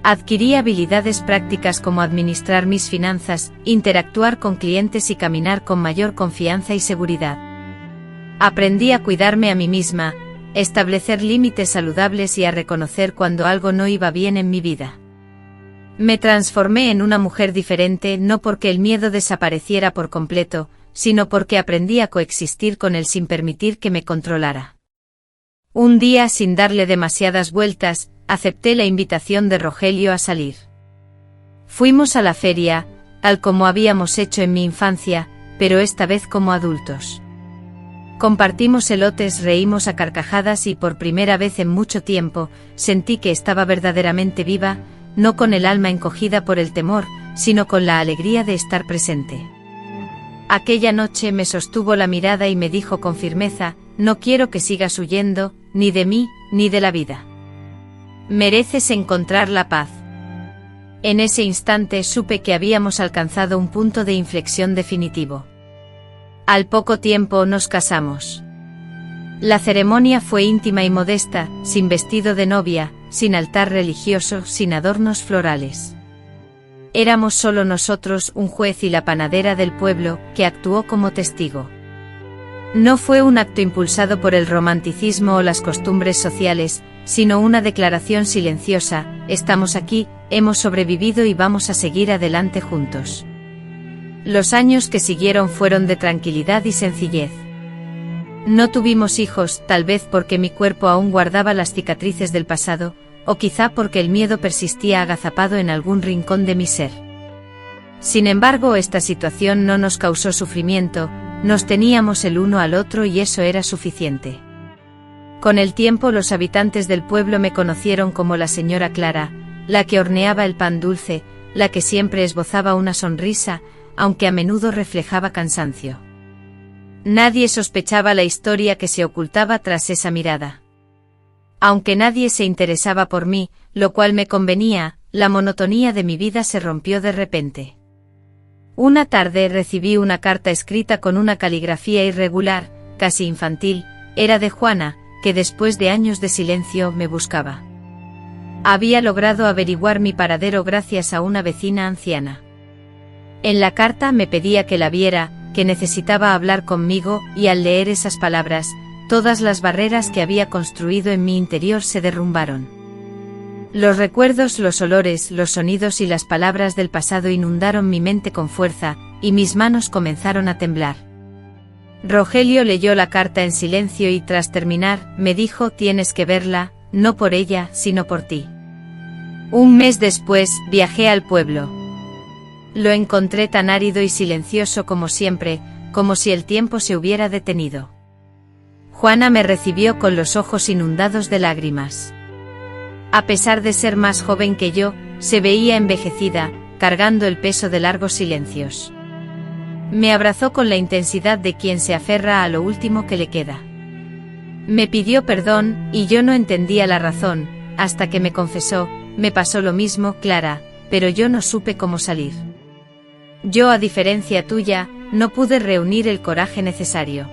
Adquirí habilidades prácticas como administrar mis finanzas, interactuar con clientes y caminar con mayor confianza y seguridad. Aprendí a cuidarme a mí misma, establecer límites saludables y a reconocer cuando algo no iba bien en mi vida. Me transformé en una mujer diferente, no porque el miedo desapareciera por completo, sino porque aprendí a coexistir con él sin permitir que me controlara. Un día, sin darle demasiadas vueltas, acepté la invitación de Rogelio a salir. Fuimos a la feria, tal como habíamos hecho en mi infancia, pero esta vez como adultos. Compartimos elotes, reímos a carcajadas y por primera vez en mucho tiempo, sentí que estaba verdaderamente viva, no con el alma encogida por el temor, sino con la alegría de estar presente. Aquella noche me sostuvo la mirada y me dijo con firmeza: no quiero que sigas huyendo, ni de mí, ni de la vida. Mereces encontrar la paz. En ese instante supe que habíamos alcanzado un punto de inflexión definitivo. Al poco tiempo nos casamos. La ceremonia fue íntima y modesta, sin vestido de novia, sin altar religioso, sin adornos florales. Éramos solo nosotros, un juez y la panadera del pueblo, que actuó como testigo. No fue un acto impulsado por el romanticismo o las costumbres sociales, sino una declaración silenciosa: estamos aquí, hemos sobrevivido y vamos a seguir adelante juntos. Los años que siguieron fueron de tranquilidad y sencillez. No tuvimos hijos, tal vez porque mi cuerpo aún guardaba las cicatrices del pasado, o quizá porque el miedo persistía agazapado en algún rincón de mi ser. Sin embargo, esta situación no nos causó sufrimiento, nos teníamos el uno al otro y eso era suficiente. Con el tiempo los habitantes del pueblo me conocieron como la señora Clara, la que horneaba el pan dulce, la que siempre esbozaba una sonrisa, aunque a menudo reflejaba cansancio. Nadie sospechaba la historia que se ocultaba tras esa mirada. Aunque nadie se interesaba por mí, lo cual me convenía, la monotonía de mi vida se rompió de repente. Una tarde recibí una carta escrita con una caligrafía irregular, casi infantil, era de Juana, que después de años de silencio me buscaba. Había logrado averiguar mi paradero gracias a una vecina anciana. En la carta me pedía que la viera, que necesitaba hablar conmigo, y al leer esas palabras, todas las barreras que había construido en mi interior se derrumbaron. Los recuerdos, los olores, los sonidos y las palabras del pasado inundaron mi mente con fuerza, y mis manos comenzaron a temblar. Rogelio leyó la carta en silencio y tras terminar, me dijo: tienes que verla, no por ella, sino por ti. Un mes después, viajé al pueblo. Lo encontré tan árido y silencioso como siempre, como si el tiempo se hubiera detenido. Juana me recibió con los ojos inundados de lágrimas. A pesar de ser más joven que yo, se veía envejecida, cargando el peso de largos silencios. Me abrazó con la intensidad de quien se aferra a lo último que le queda. Me pidió perdón, y yo no entendía la razón, hasta que me confesó: me pasó lo mismo, Clara, pero yo no supe cómo salir. Yo, a diferencia tuya, no pude reunir el coraje necesario.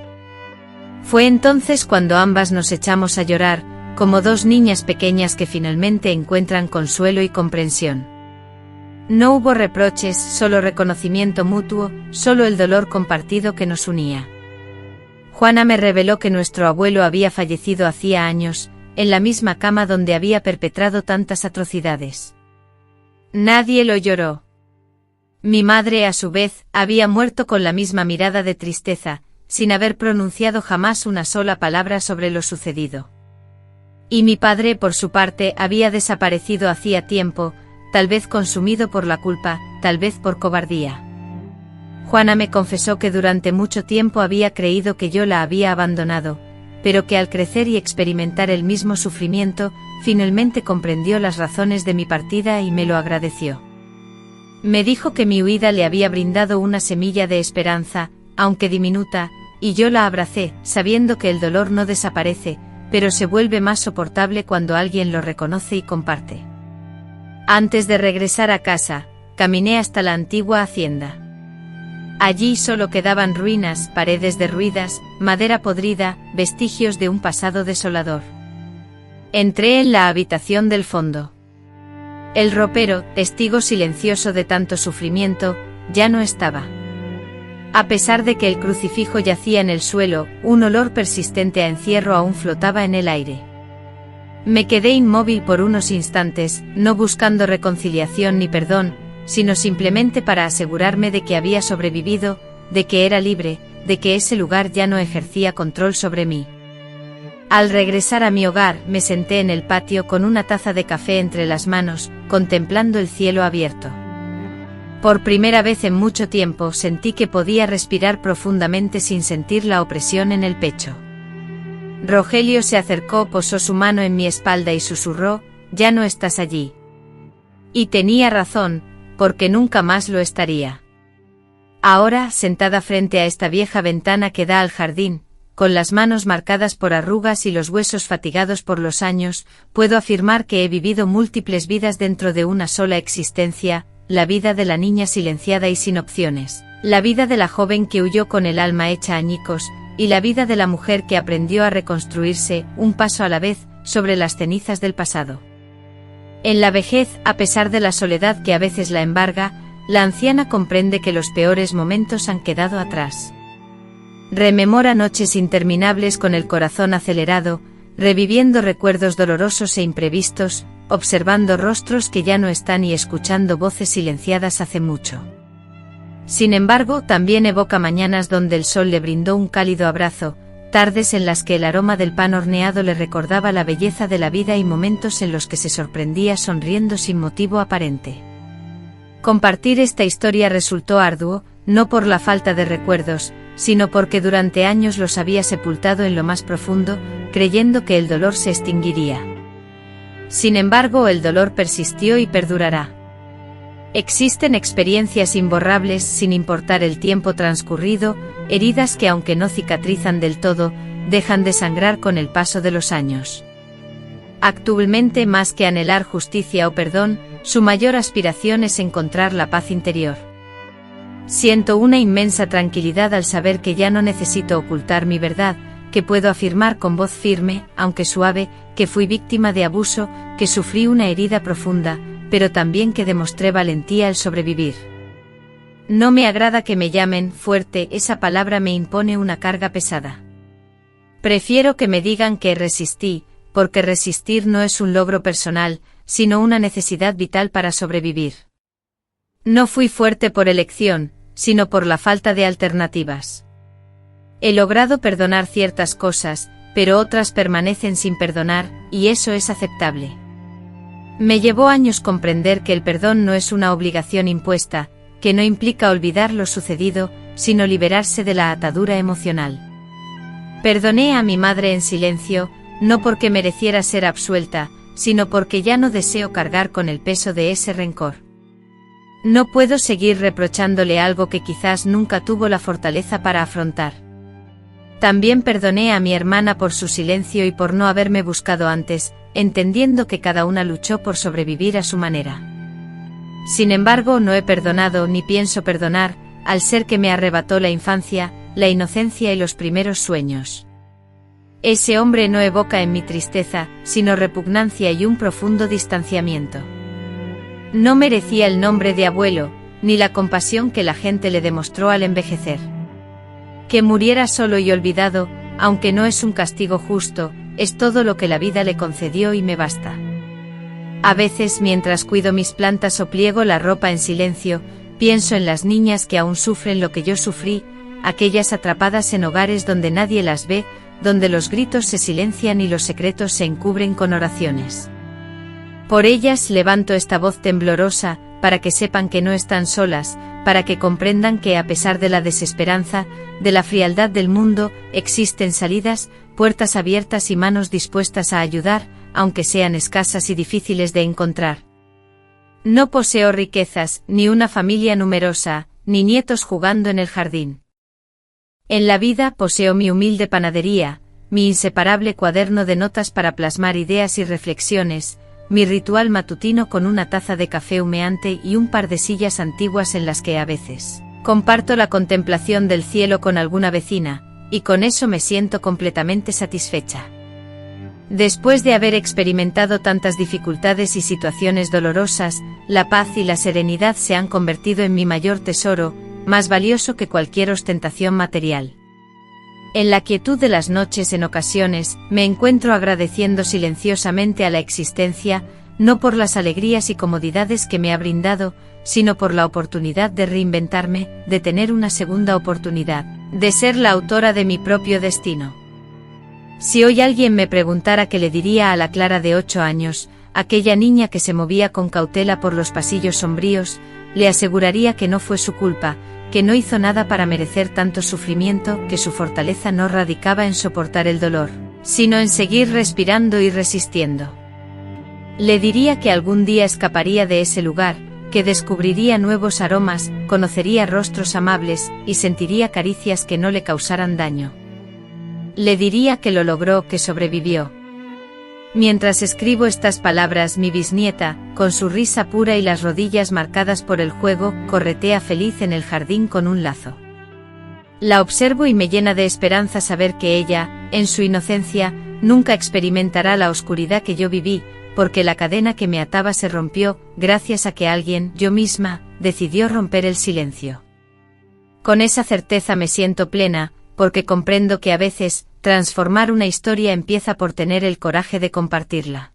Fue entonces cuando ambas nos echamos a llorar, como dos niñas pequeñas que finalmente encuentran consuelo y comprensión. No hubo reproches, solo reconocimiento mutuo, solo el dolor compartido que nos unía. Juana me reveló que nuestro abuelo había fallecido hacía años, en la misma cama donde había perpetrado tantas atrocidades. Nadie lo lloró. Mi madre, a su vez, había muerto con la misma mirada de tristeza, sin haber pronunciado jamás una sola palabra sobre lo sucedido. Y mi padre, por su parte, había desaparecido hacía tiempo, tal vez consumido por la culpa, tal vez por cobardía. Juana me confesó que durante mucho tiempo había creído que yo la había abandonado, pero que al crecer y experimentar el mismo sufrimiento, finalmente comprendió las razones de mi partida y me lo agradeció. Me dijo que mi huida le había brindado una semilla de esperanza, aunque diminuta, y yo la abracé, sabiendo que el dolor no desaparece, pero se vuelve más soportable cuando alguien lo reconoce y comparte. Antes de regresar a casa, caminé hasta la antigua hacienda. Allí solo quedaban ruinas, paredes derruidas, madera podrida, vestigios de un pasado desolador. Entré en la habitación del fondo. El ropero, testigo silencioso de tanto sufrimiento, ya no estaba. A pesar de que el crucifijo yacía en el suelo, un olor persistente a encierro aún flotaba en el aire. Me quedé inmóvil por unos instantes, no buscando reconciliación ni perdón, sino simplemente para asegurarme de que había sobrevivido, de que era libre, de que ese lugar ya no ejercía control sobre mí. Al regresar a mi hogar, me senté en el patio con una taza de café entre las manos, contemplando el cielo abierto. Por primera vez en mucho tiempo sentí que podía respirar profundamente sin sentir la opresión en el pecho. Rogelio se acercó, posó su mano en mi espalda y susurró: «Ya no estás allí». Y tenía razón, porque nunca más lo estaría. Ahora, sentada frente a esta vieja ventana que da al jardín, con las manos marcadas por arrugas y los huesos fatigados por los años, puedo afirmar que he vivido múltiples vidas dentro de una sola existencia, la vida de la niña silenciada y sin opciones, la vida de la joven que huyó con el alma hecha añicos, y la vida de la mujer que aprendió a reconstruirse, un paso a la vez, sobre las cenizas del pasado. En la vejez, a pesar de la soledad que a veces la embarga, la anciana comprende que los peores momentos han quedado atrás. Rememora noches interminables con el corazón acelerado, reviviendo recuerdos dolorosos e imprevistos, observando rostros que ya no están y escuchando voces silenciadas hace mucho. Sin embargo, también evoca mañanas donde el sol le brindó un cálido abrazo, tardes en las que el aroma del pan horneado le recordaba la belleza de la vida y momentos en los que se sorprendía sonriendo sin motivo aparente. Compartir esta historia resultó arduo, no por la falta de recuerdos, sino porque durante años los había sepultado en lo más profundo, creyendo que el dolor se extinguiría. Sin embargo, el dolor persistió y perdurará. Existen experiencias imborrables sin importar el tiempo transcurrido, heridas que aunque no cicatrizan del todo, dejan de sangrar con el paso de los años. Actualmente, más que anhelar justicia o perdón, su mayor aspiración es encontrar la paz interior. Siento una inmensa tranquilidad al saber que ya no necesito ocultar mi verdad, que puedo afirmar con voz firme, aunque suave, que fui víctima de abuso, que sufrí una herida profunda, pero también que demostré valentía al sobrevivir. No me agrada que me llamen fuerte, esa palabra me impone una carga pesada. Prefiero que me digan que resistí, porque resistir no es un logro personal, sino una necesidad vital para sobrevivir. No fui fuerte por elección, sino por la falta de alternativas. He logrado perdonar ciertas cosas, pero otras permanecen sin perdonar, y eso es aceptable. Me llevó años comprender que el perdón no es una obligación impuesta, que no implica olvidar lo sucedido, sino liberarse de la atadura emocional. Perdoné a mi madre en silencio, no porque mereciera ser absuelta, sino porque ya no deseo cargar con el peso de ese rencor. No puedo seguir reprochándole algo que quizás nunca tuvo la fortaleza para afrontar. También perdoné a mi hermana por su silencio y por no haberme buscado antes, entendiendo que cada una luchó por sobrevivir a su manera. Sin embargo, no he perdonado ni pienso perdonar, al ser que me arrebató la infancia, la inocencia y los primeros sueños. Ese hombre no evoca en mi tristeza, sino repugnancia y un profundo distanciamiento. No merecía el nombre de abuelo, ni la compasión que la gente le demostró al envejecer. Que muriera solo y olvidado, aunque no es un castigo justo, es todo lo que la vida le concedió y me basta. A veces, mientras cuido mis plantas o pliego la ropa en silencio, pienso en las niñas que aún sufren lo que yo sufrí, aquellas atrapadas en hogares donde nadie las ve, donde los gritos se silencian y los secretos se encubren con oraciones. Por ellas levanto esta voz temblorosa, para que sepan que no están solas, para que comprendan que a pesar de la desesperanza, de la frialdad del mundo, existen salidas, puertas abiertas y manos dispuestas a ayudar, aunque sean escasas y difíciles de encontrar. No poseo riquezas, ni una familia numerosa, ni nietos jugando en el jardín. En la vida poseo mi humilde panadería, mi inseparable cuaderno de notas para plasmar ideas y reflexiones, mi ritual matutino con una taza de café humeante y un par de sillas antiguas en las que a veces comparto la contemplación del cielo con alguna vecina, y con eso me siento completamente satisfecha. Después de haber experimentado tantas dificultades y situaciones dolorosas, la paz y la serenidad se han convertido en mi mayor tesoro, más valioso que cualquier ostentación material. En la quietud de las noches en ocasiones, me encuentro agradeciendo silenciosamente a la existencia, no por las alegrías y comodidades que me ha brindado, sino por la oportunidad de reinventarme, de tener una segunda oportunidad, de ser la autora de mi propio destino. Si hoy alguien me preguntara qué le diría a la Clara de 8 años, aquella niña que se movía con cautela por los pasillos sombríos, le aseguraría que no fue su culpa, que no hizo nada para merecer tanto sufrimiento, que su fortaleza no radicaba en soportar el dolor, sino en seguir respirando y resistiendo. Le diría que algún día escaparía de ese lugar, que descubriría nuevos aromas, conocería rostros amables, y sentiría caricias que no le causaran daño. Le diría que lo logró, que sobrevivió. Mientras escribo estas palabras, mi bisnieta, con su risa pura y las rodillas marcadas por el juego, corretea feliz en el jardín con un lazo. La observo y me llena de esperanza saber que ella, en su inocencia, nunca experimentará la oscuridad que yo viví, porque la cadena que me ataba se rompió, gracias a que alguien, yo misma, decidió romper el silencio. Con esa certeza me siento plena, porque comprendo que a veces, transformar una historia empieza por tener el coraje de compartirla.